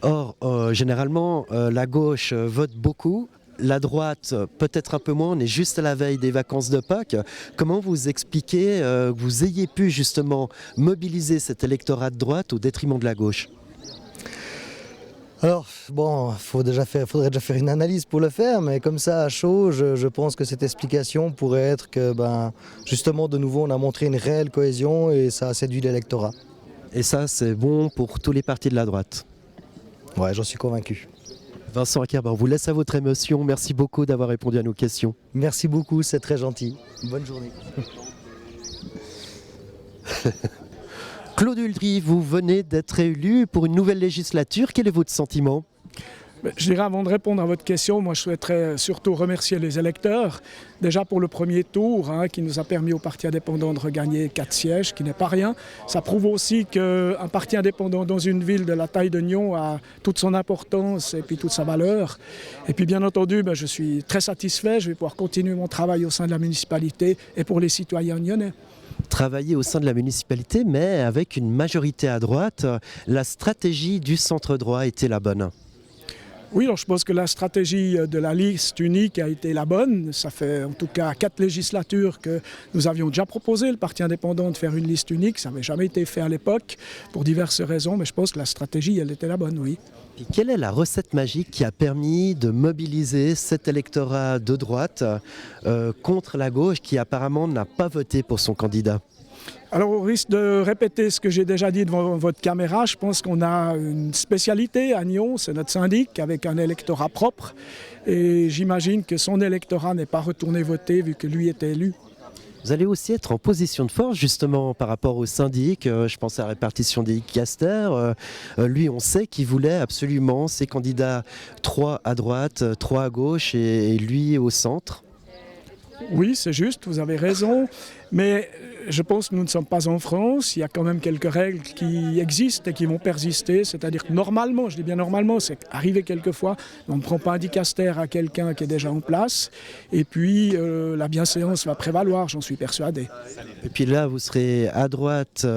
Or, généralement, la gauche vote beaucoup, la droite, peut-être un peu moins, on est juste à la veille des vacances de Pâques. Comment vous expliquez que vous ayez pu justement mobiliser cet électorat de droite au détriment de la gauche ? Alors, bon, faudrait déjà faire une analyse pour le faire, mais comme ça, à chaud, je pense que cette explication pourrait être que, justement, de nouveau, on a montré une réelle cohésion et ça a séduit l'électorat. Et ça, c'est bon pour tous les partis de la droite ? Ouais, j'en suis convaincu. Vincent Ackerman, on vous laisse à votre émotion. Merci beaucoup d'avoir répondu à nos questions. Merci beaucoup, c'est très gentil. Bonne journée. Claude Huldry, vous venez d'être élu pour une nouvelle législature. Quel est votre sentiment ? Je dirais, avant de répondre à votre question, moi je souhaiterais surtout remercier les électeurs, déjà pour le premier tour, qui nous a permis au Parti indépendant de regagner 4 sièges, ce qui n'est pas rien. Ça prouve aussi qu'un parti indépendant dans une ville de la taille de Nyon a toute son importance et puis toute sa valeur. Et puis bien entendu, je suis très satisfait, je vais pouvoir continuer mon travail au sein de la municipalité et pour les citoyens nyonnais. Travailler au sein de la municipalité, mais avec une majorité à droite, la stratégie du centre droit était la bonne. Oui, alors je pense que la stratégie de la liste unique a été la bonne. Ça fait en tout cas 4 législatures que nous avions déjà proposé, le Parti indépendant, de faire une liste unique. Ça n'avait jamais été fait à l'époque, pour diverses raisons, mais je pense que la stratégie, elle était la bonne, oui. Et quelle est la recette magique qui a permis de mobiliser cet électorat de droite contre la gauche qui apparemment n'a pas voté pour son candidat ? Alors au risque de répéter ce que j'ai déjà dit devant votre caméra, je pense qu'on a une spécialité à Nyon, c'est notre syndic avec un électorat propre et j'imagine que son électorat n'est pas retourné voter vu que lui était élu. Vous allez aussi être en position de force justement par rapport au syndic, je pense à la répartition des Caster. Lui on sait qu'il voulait absolument ses candidats 3 à droite, 3 à gauche et lui au centre. Oui, c'est juste, vous avez raison, mais je pense que nous ne sommes pas en France, il y a quand même quelques règles qui existent et qui vont persister, c'est-à-dire que normalement, je dis bien normalement, c'est arrivé quelquefois, on ne prend pas un dicaster à quelqu'un qui est déjà en place, et puis la bienséance va prévaloir, j'en suis persuadé. Et puis là, vous serez à droite,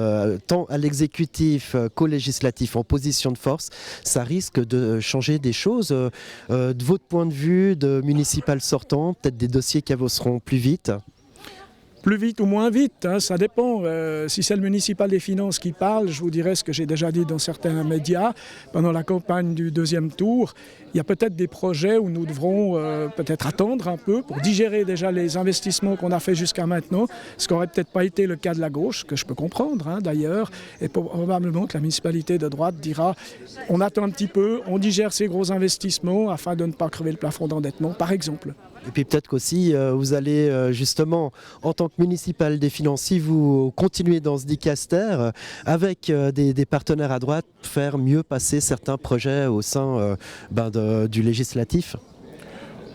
tant à l'exécutif qu'au législatif, en position de force, ça risque de changer des choses. De votre point de vue de municipal sortant, peut-être des dossiers qui avanceront plus vite ? Plus vite ou moins vite, ça dépend. Si c'est le municipal des finances qui parle, je vous dirais ce que j'ai déjà dit dans certains médias. Pendant la campagne du 2e tour, il y a peut-être des projets où nous devrons peut-être attendre un peu pour digérer déjà les investissements qu'on a fait jusqu'à maintenant, ce qui n'aurait peut-être pas été le cas de la gauche, que je peux comprendre d'ailleurs. Et probablement que la municipalité de droite dira on attend un petit peu, on digère ces gros investissements afin de ne pas crever le plafond d'endettement, par exemple. Et puis peut-être qu'aussi vous allez justement, en tant que municipal des finances, si vous continuez dans ce dicaster, avec des partenaires à droite, faire mieux passer certains projets au sein du législatif.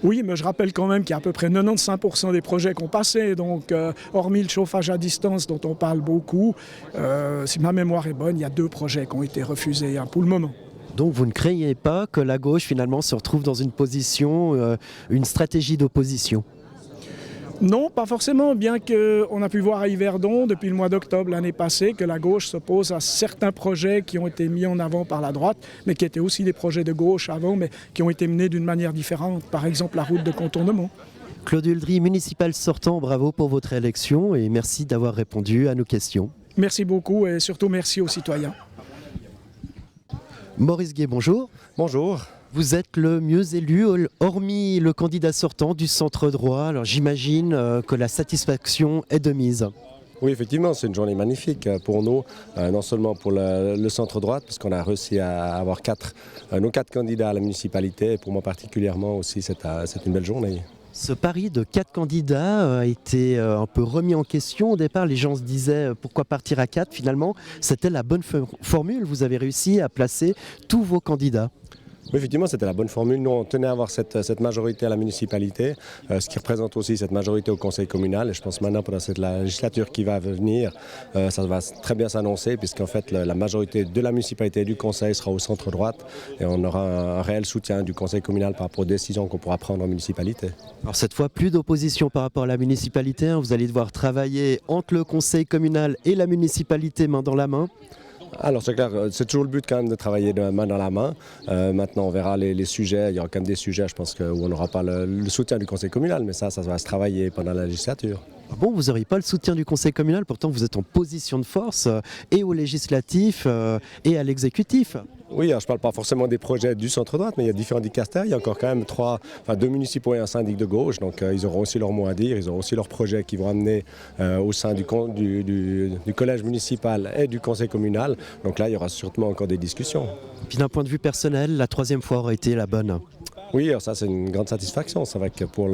Oui, mais je rappelle quand même qu'il y a à peu près 95% des projets qui ont passé, donc hormis le chauffage à distance dont on parle beaucoup, si ma mémoire est bonne, il y a 2 projets qui ont été refusés pour le moment. Donc vous ne craignez pas que la gauche finalement se retrouve dans une position, une stratégie d'opposition ? Non, pas forcément, bien qu'on a pu voir à Yverdon depuis le mois d'octobre l'année passée que la gauche s'oppose à certains projets qui ont été mis en avant par la droite, mais qui étaient aussi des projets de gauche avant, mais qui ont été menés d'une manière différente, par exemple la route de contournement. Claude Huldry, municipal sortant, bravo pour votre élection et merci d'avoir répondu à nos questions. Merci beaucoup et surtout merci aux citoyens. Maurice Gué, bonjour. Bonjour. Vous êtes le mieux élu, hormis le candidat sortant du centre droit. Alors j'imagine que la satisfaction est de mise. Oui, effectivement, c'est une journée magnifique pour nous, non seulement pour le centre droite, parce qu'on a réussi à avoir nos 4 candidats à la municipalité, et pour moi particulièrement aussi, c'est une belle journée. Ce pari de 4 candidats a été un peu remis en question. Au départ, les gens se disaient pourquoi partir à 4. Finalement, c'était la bonne formule. Vous avez réussi à placer tous vos candidats. Oui, effectivement, c'était la bonne formule. Nous, on tenait à avoir cette majorité à la municipalité, ce qui représente aussi cette majorité au conseil communal. Et je pense maintenant, pendant cette législature qui va venir, ça va très bien s'annoncer, puisqu'en fait, la majorité de la municipalité et du conseil sera au centre droite. Et on aura un réel soutien du conseil communal par rapport aux décisions qu'on pourra prendre en municipalité. Alors cette fois, plus d'opposition par rapport à la municipalité. Vous allez devoir travailler entre le conseil communal et la municipalité main dans la main. Alors c'est clair, c'est toujours le but quand même de travailler de main dans la main. Maintenant on verra les sujets, il y aura quand même des sujets je pense où on n'aura pas le soutien du conseil communal, mais ça va se travailler pendant la législature. Bon, vous n'auriez pas le soutien du conseil communal, pourtant vous êtes en position de force et au législatif et à l'exécutif. Oui, alors je ne parle pas forcément des projets du centre-droite, mais il y a différents dicastères. Il y a encore quand même 2 municipaux et un syndic de gauche, donc ils auront aussi leur mot à dire, ils auront aussi leurs projets qui vont amener au sein du collège municipal et du conseil communal. Donc là, il y aura sûrement encore des discussions. Puis d'un point de vue personnel, la 3e fois aurait été la bonne. Oui, alors ça c'est une grande satisfaction. C'est vrai que pour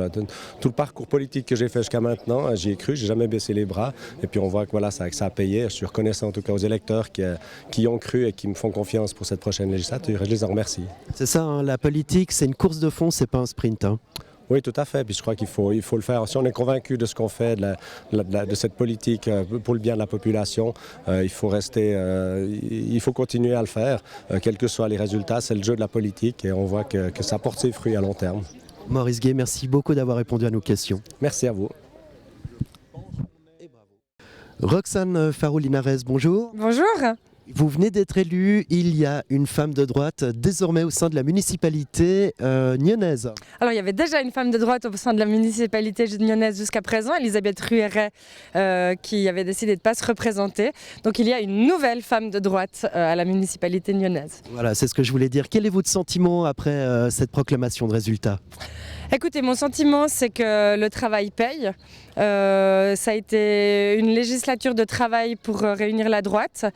tout le parcours politique que j'ai fait jusqu'à maintenant, j'y ai cru, j'ai jamais baissé les bras. Et puis on voit que voilà, ça a payé. Je suis reconnaissant en tout cas aux électeurs qui y ont cru et qui me font confiance pour cette prochaine législature. Et je les en remercie. C'est ça, hein, la politique, c'est une course de fond, c'est pas un sprint. Hein. Oui, tout à fait. Puis je crois qu'il faut le faire. Si on est convaincu de ce qu'on fait, de cette politique pour le bien de la population, il faut continuer à le faire, quels que soient les résultats. C'est le jeu de la politique et on voit que ça porte ses fruits à long terme. Maurice Gay, merci beaucoup d'avoir répondu à nos questions. Merci à vous. Roxane Farou-Linares, bonjour. Bonjour. Vous venez d'être élu, il y a une femme de droite désormais au sein de la municipalité nyonnaise. Alors il y avait déjà une femme de droite au sein de la municipalité nyonnaise jusqu'à présent, Elisabeth Ruéret, qui avait décidé de ne pas se représenter. Donc il y a une nouvelle femme de droite à la municipalité nyonnaise. Voilà, c'est ce que je voulais dire. Quel est votre sentiment après cette proclamation de résultat ? Écoutez, mon sentiment, c'est que le travail paye. Ça a été une législature de travail pour réunir la droite.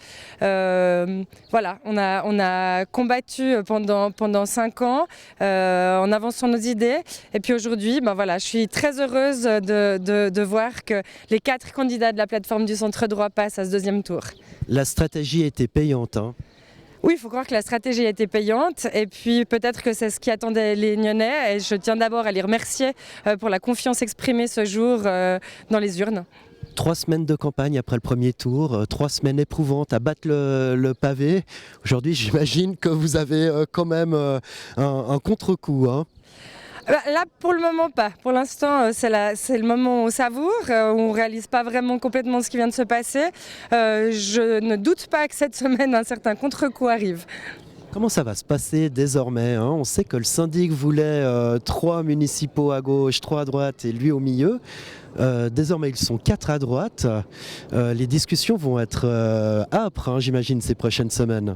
Voilà, on a combattu pendant 5 ans en avançant nos idées. Et puis aujourd'hui, voilà, je suis très heureuse de voir que les 4 candidats de la plateforme du centre droit passent à ce 2e tour. La stratégie a été payante, hein ? Oui, il faut croire que la stratégie a été payante et puis peut-être que c'est ce qui attendait les Nyonnais et je tiens d'abord à les remercier pour la confiance exprimée ce jour dans les urnes. 3 semaines de campagne après le premier tour, 3 semaines éprouvantes à battre le pavé. Aujourd'hui, j'imagine que vous avez quand même un contre-coup, hein. Là, pour le moment, pas. Pour l'instant, c'est le moment où on savoure, où on ne réalise pas vraiment complètement ce qui vient de se passer. Je ne doute pas que cette semaine, un certain contre-coup arrive. Comment ça va se passer désormais, hein ? On sait que le syndic voulait 3 municipaux à gauche, 3 à droite et lui au milieu. Désormais, ils sont 4 à droite. Les discussions vont être âpres, hein, j'imagine, ces prochaines semaines.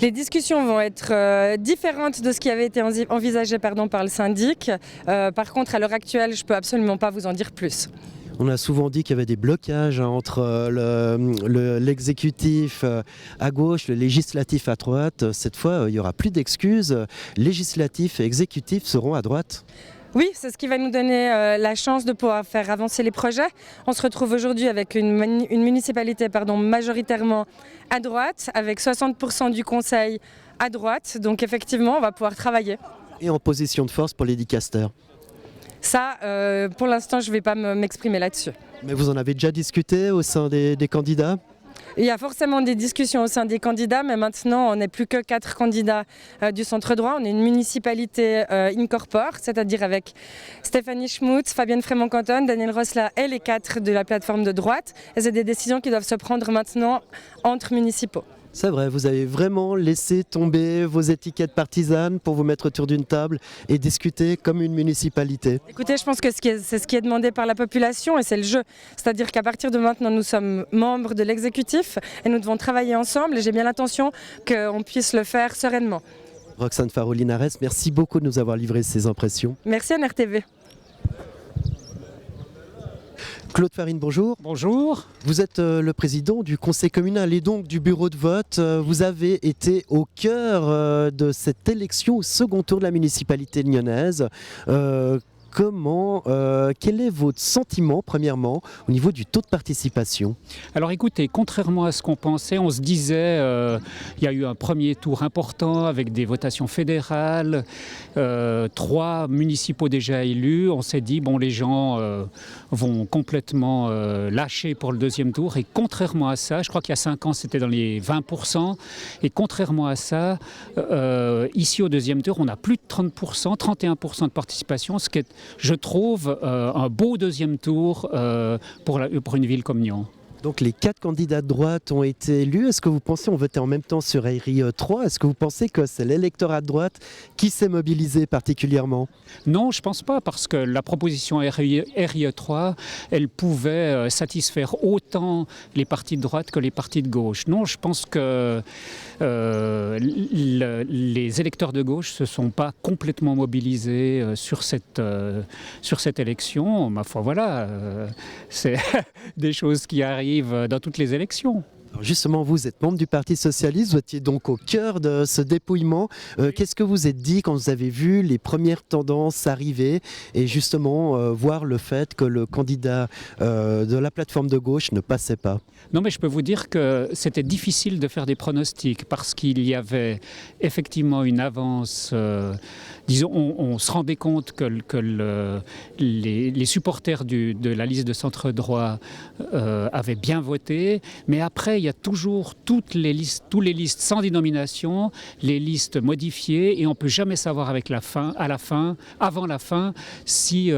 Les discussions vont être différentes de ce qui avait été envisagé par le syndic. Par contre, à l'heure actuelle, je ne peux absolument pas vous en dire plus. On a souvent dit qu'il y avait des blocages entre l'exécutif à gauche, le législatif à droite. Cette fois, il n'y aura plus d'excuses. Législatif et exécutif seront à droite. Oui, c'est ce qui va nous donner la chance de pouvoir faire avancer les projets. On se retrouve aujourd'hui avec une municipalité majoritairement à droite, avec 60% du conseil à droite. Donc effectivement, on va pouvoir travailler. Et en position de force pour les dicasters. Ça, pour l'instant, je ne vais pas m'exprimer là-dessus. Mais vous en avez déjà discuté au sein des candidats ? Il y a forcément des discussions au sein des candidats, mais maintenant on n'est plus que 4 candidats du centre droit. On est une municipalité incorpore, c'est-à-dire avec Stéphanie Schmutz, Fabienne Frémont-Canton, Daniel Rosla et les 4 de la plateforme de droite. Et c'est des décisions qui doivent se prendre maintenant entre municipaux. C'est vrai, vous avez vraiment laissé tomber vos étiquettes partisanes pour vous mettre autour d'une table et discuter comme une municipalité. Écoutez, je pense que c'est ce qui est demandé par la population et c'est le jeu. C'est-à-dire qu'à partir de maintenant, nous sommes membres de l'exécutif et nous devons travailler ensemble et j'ai bien l'intention qu'on puisse le faire sereinement. Roxane Farou-Linares, merci beaucoup de nous avoir livré ces impressions. Merci NRTV. Claude Farine, bonjour. Bonjour. Vous êtes le président du conseil communal et donc du bureau de vote. Vous avez été au cœur de cette élection au second tour de la municipalité nyonnaise. Quel est votre sentiment, premièrement, au niveau du taux de participation ? Alors écoutez, contrairement à ce qu'on pensait, on se disait il y a eu un premier tour important avec des votations fédérales, 3 municipaux déjà élus. On s'est dit, bon, les gens vont complètement lâcher pour le 2e tour. Et contrairement à ça, je crois qu'il y a 5 ans, c'était dans les 20%. Et contrairement à ça, ici au 2e tour, on a plus de 30%, 31% de participation, ce qui est, je trouve, un beau 2e tour pour une ville comme Nyon. Donc les 4 candidats de droite ont été élus. Est-ce que vous pensez, on votait en même temps sur RI 3, est-ce que vous pensez que c'est l'électorat de droite qui s'est mobilisé particulièrement? Non, je ne pense pas, parce que la proposition RI 3, elle pouvait satisfaire autant les partis de droite que les partis de gauche. Non, je pense que les électeurs de gauche ne se sont pas complètement mobilisés sur cette élection. Ma foi, voilà, c'est des choses qui arrivent dans toutes les élections. Alors justement, vous êtes membre du Parti Socialiste, vous étiez donc au cœur de ce dépouillement. Qu'est-ce que vous êtes dit quand vous avez vu les premières tendances arriver et justement voir le fait que le candidat de la plateforme de gauche ne passait pas? Non, mais je peux vous dire que c'était difficile de faire des pronostics parce qu'il y avait effectivement une avance. Disons, on se rendait compte que les supporters de la liste de centre droit avaient bien voté, mais après il y a toujours tous les listes sans dénomination, les listes modifiées, et on ne peut jamais savoir avant la fin, si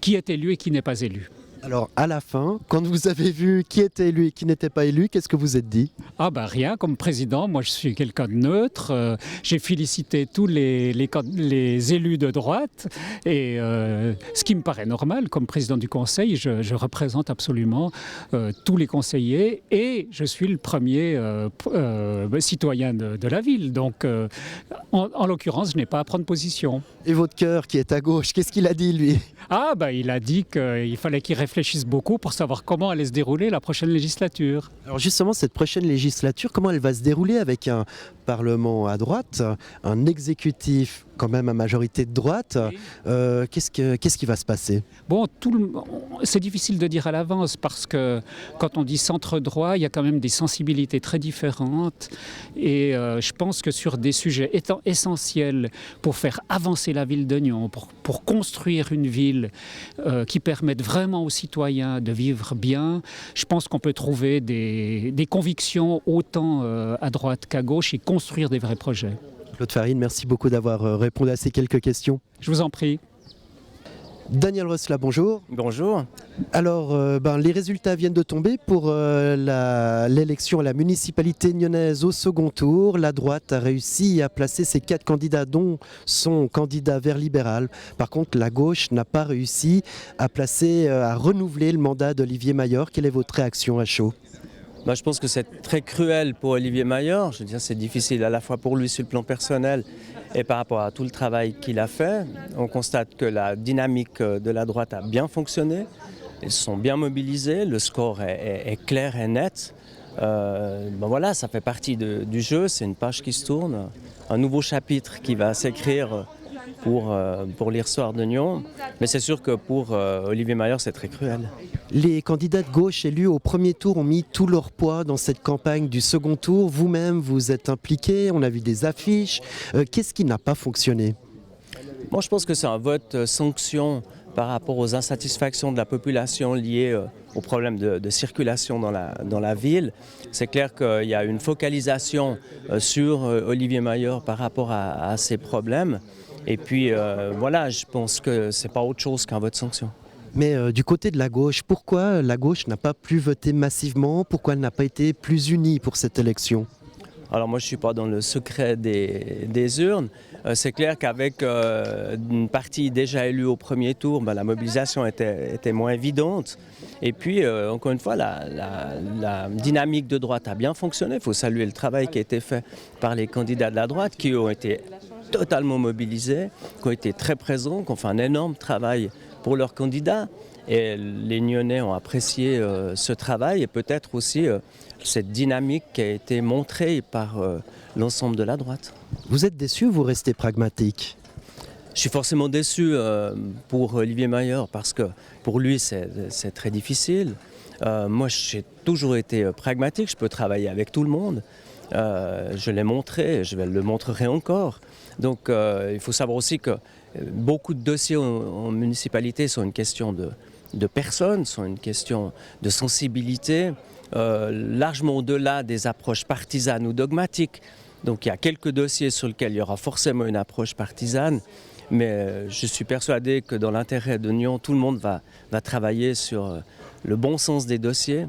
qui est élu et qui n'est pas élu. Alors à la fin, quand vous avez vu qui était élu et qui n'était pas élu, qu'est-ce que vous êtes dit? Ah ben rien, comme président, moi je suis quelqu'un de neutre, j'ai félicité tous les élus de droite, et ce qui me paraît normal, comme président du conseil, je représente absolument tous les conseillers, et je suis le premier citoyen de la ville, donc en l'occurrence je n'ai pas à prendre position. Et votre cœur qui est à gauche, qu'est-ce qu'il a dit lui? Ah ben il a dit qu'il fallait qu'il réfléchissent beaucoup pour savoir comment allait se dérouler la prochaine législature. Alors justement, cette prochaine législature, comment elle va se dérouler avec un Parlement à droite, un exécutif quand même à majorité de droite? Qu'est-ce qui va se passer? Bon, c'est difficile de dire à l'avance parce que quand on dit centre droit, il y a quand même des sensibilités très différentes, et je pense que sur des sujets étant essentiels pour faire avancer la ville de Nyon, pour construire une ville qui permette vraiment aux citoyens de vivre bien, je pense qu'on peut trouver des convictions autant à droite qu'à gauche et construire des vrais projets. Claude Farine, merci beaucoup d'avoir répondu à ces quelques questions. Je vous en prie. Daniel Rosla, bonjour. Bonjour. Alors, les résultats viennent de tomber pour l'élection à la municipalité nyonnaise au second tour. La droite a réussi à placer ses 4 candidats, dont son candidat Vert libéral. Par contre, la gauche n'a pas réussi à renouveler le mandat d'Olivier Mayor. Quelle est votre réaction à chaud? Je pense que c'est très cruel pour Olivier Mayor. Je veux dire, c'est difficile à la fois pour lui sur le plan personnel et par rapport à tout le travail qu'il a fait. On constate que la dynamique de la droite a bien fonctionné. Ils se sont bien mobilisés. Le score est clair et net. Voilà, ça fait partie du jeu. C'est une page qui se tourne. Un nouveau chapitre qui va s'écrire pour l'histoire de Nyon. Mais c'est sûr que pour Olivier Mayor, c'est très cruel. Les candidats de gauche élus au premier tour ont mis tout leur poids dans cette campagne du second tour. Vous-même, vous êtes impliqué, on a vu des affiches. Qu'est-ce qui n'a pas fonctionné? Moi, je pense que c'est un vote sanction par rapport aux insatisfactions de la population liées aux problèmes de circulation dans la ville. C'est clair qu'il y a une focalisation sur Olivier Mayor par rapport à ces problèmes. Et puis, voilà, je pense que ce n'est pas autre chose qu'un vote sanction. Mais du côté de la gauche, pourquoi la gauche n'a pas pu voter massivement? Pourquoi elle n'a pas été plus unie pour cette élection? Alors moi, je ne suis pas dans le secret des urnes. C'est clair qu'avec une partie déjà élue au premier tour, la mobilisation était moins évidente. Et puis, encore une fois, la dynamique de droite a bien fonctionné. Il faut saluer le travail qui a été fait par les candidats de la droite qui ont été totalement mobilisés, qui ont été très présents, qui ont fait un énorme travail pour leurs candidats. Et les Nyonnais ont apprécié ce travail et peut-être aussi cette dynamique qui a été montrée par l'ensemble de la droite. Vous êtes déçu ou vous restez pragmatique? Je suis forcément déçu pour Olivier Mayor parce que pour lui c'est très difficile. Moi j'ai toujours été pragmatique, je peux travailler avec tout le monde. Je l'ai montré, je le montrerai encore. Donc il faut savoir aussi que beaucoup de dossiers en municipalité sont une question de personnes, sont une question de sensibilité, largement au-delà des approches partisanes ou dogmatiques. Donc il y a quelques dossiers sur lesquels il y aura forcément une approche partisane, mais je suis persuadé que dans l'intérêt de Nyon, tout le monde va travailler sur le bon sens des dossiers.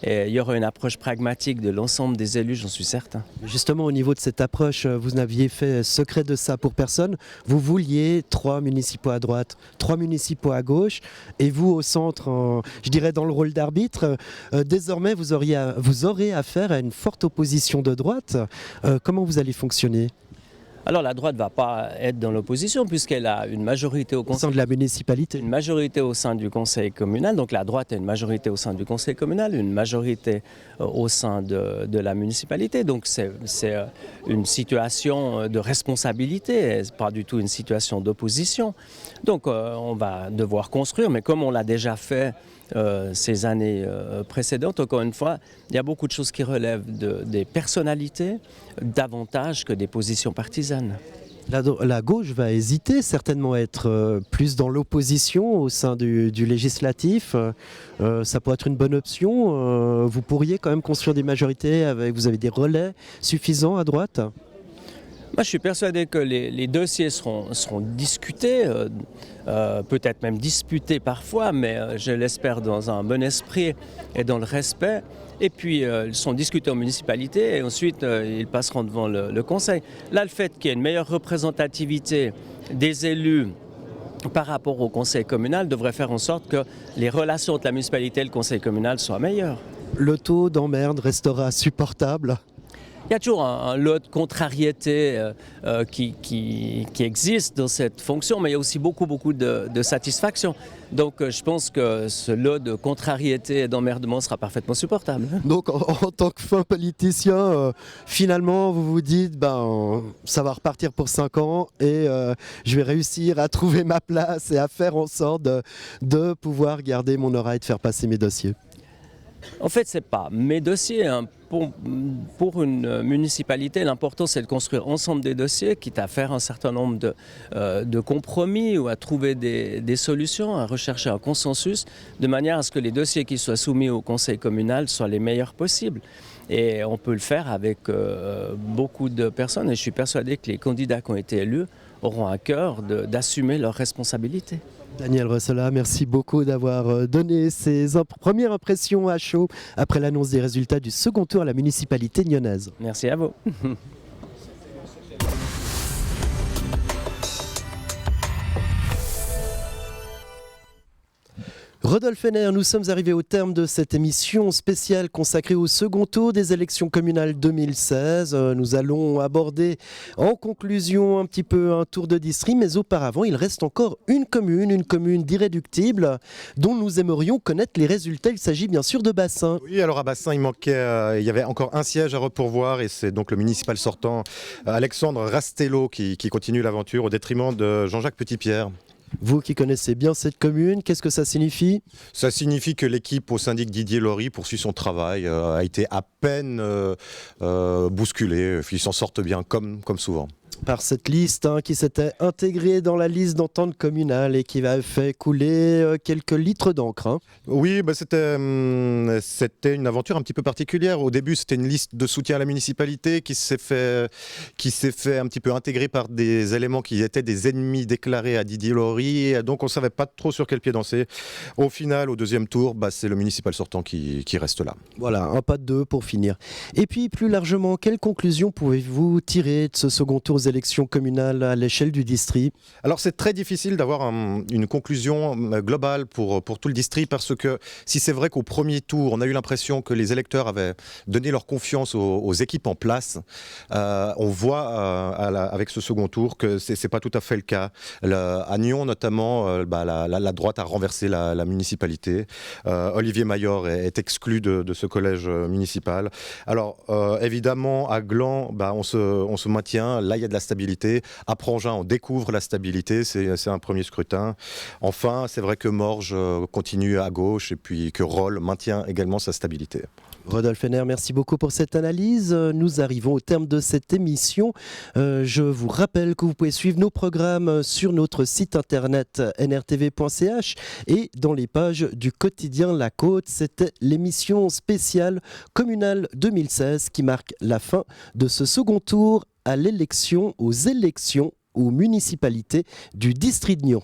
Et il y aura une approche pragmatique de l'ensemble des élus, j'en suis certain. Justement, au niveau de cette approche, vous n'aviez fait secret de ça pour personne. Vous vouliez 3 municipaux à droite, 3 municipaux à gauche, et vous au centre, je dirais dans le rôle d'arbitre. Désormais, vous aurez affaire à une forte opposition de droite. Comment vous allez fonctionner ? Alors la droite ne va pas être dans l'opposition puisqu'elle a une majorité au conseil. Au sein de la municipalité. Une majorité au sein du conseil communal. Donc la droite a une majorité au sein du conseil communal, une majorité au sein de la municipalité. Donc c'est une situation de responsabilité, pas du tout une situation d'opposition. Donc on va devoir construire, mais comme on l'a déjà fait ces années précédentes, encore une fois, il y a beaucoup de choses qui relèvent des personnalités davantage que des positions partisanes. La gauche va hésiter certainement à être plus dans l'opposition au sein du législatif. Ça pourrait être une bonne option. Vous pourriez quand même construire des majorités, vous avez des relais suffisants à droite ? Moi, je suis persuadé que les dossiers seront discutés, peut-être même disputés parfois, mais je l'espère dans un bon esprit et dans le respect. Et puis, ils sont discutés en municipalité et ensuite, ils passeront devant le conseil. Là, le fait qu'il y ait une meilleure représentativité des élus par rapport au conseil communal devrait faire en sorte que les relations entre la municipalité et le conseil communal soient meilleures. Le taux d'emmerde restera supportable ? Il y a toujours un lot de contrariété qui existe dans cette fonction, mais il y a aussi beaucoup de satisfaction. Donc je pense que ce lot de contrariété et d'emmerdement sera parfaitement supportable. Donc en tant que fin politicien, finalement vous vous dites ça va repartir pour 5 ans et je vais réussir à trouver ma place et à faire en sorte de pouvoir garder mon aura et de faire passer mes dossiers. En fait, ce n'est pas mes dossiers. Pour une municipalité, l'important c'est de construire ensemble des dossiers, quitte à faire un certain nombre de compromis ou à trouver des solutions, à rechercher un consensus, de manière à ce que les dossiers qui soient soumis au conseil communal soient les meilleurs possibles. Et on peut le faire avec beaucoup de personnes et je suis persuadé que les candidats qui ont été élus auront à cœur d'assumer leurs responsabilités. Daniel Rossola, merci beaucoup d'avoir donné ses premières impressions à chaud après l'annonce des résultats du second tour à la municipalité nyonnaise. Merci à vous. Rodolphe Henner, nous sommes arrivés au terme de cette émission spéciale consacrée au second tour des élections communales 2016. Nous allons aborder en conclusion un petit peu un tour de district, mais auparavant, il reste encore une commune d'irréductible dont nous aimerions connaître les résultats. Il s'agit bien sûr de Bassin. Oui, alors à Bassin, il y avait encore un siège à repourvoir et c'est donc le municipal sortant Alexandre Rastello qui continue l'aventure au détriment de Jean-Jacques Petitpierre. Vous qui connaissez bien cette commune, qu'est-ce que ça signifie ? Ça signifie que l'équipe au syndic Didier Laurie poursuit son travail, a été à peine bousculée, ils s'en sortent bien comme souvent. Par cette liste qui s'était intégrée dans la liste d'entente communale et qui a fait couler quelques litres d'encre. Oui, c'était une aventure un petit peu particulière. Au début, c'était une liste de soutien à la municipalité qui s'est fait un petit peu intégrer par des éléments qui étaient des ennemis déclarés à Didier Laurie. Et donc, on ne savait pas trop sur quel pied danser. Au final, au deuxième tour, c'est le municipal sortant qui reste là. Voilà, un pas de deux pour finir. Et puis, plus largement, quelles conclusions pouvez-vous tirer de ce second tour aux élections communales à l'échelle du district ? Alors c'est très difficile d'avoir une conclusion globale pour tout le district parce que si c'est vrai qu'au premier tour on a eu l'impression que les électeurs avaient donné leur confiance aux équipes en place, on voit avec ce second tour que c'est pas tout à fait le cas. À Nyon notamment, la droite a renversé la municipalité. Olivier Mayor est exclu de ce collège municipal. Alors évidemment à Gland on se maintient, là il y a de la stabilité. À Prangin, on découvre la stabilité, c'est un premier scrutin. Enfin, c'est vrai que Morges continue à gauche et puis que Rolle maintient également sa stabilité. Rodolphe Henner, merci beaucoup pour cette analyse. Nous arrivons au terme de cette émission. Je vous rappelle que vous pouvez suivre nos programmes sur notre site internet nrtv.ch et dans les pages du quotidien La Côte. C'était l'émission spéciale communale 2016 qui marque la fin de ce second tour aux élections aux municipalités du district de Nyon.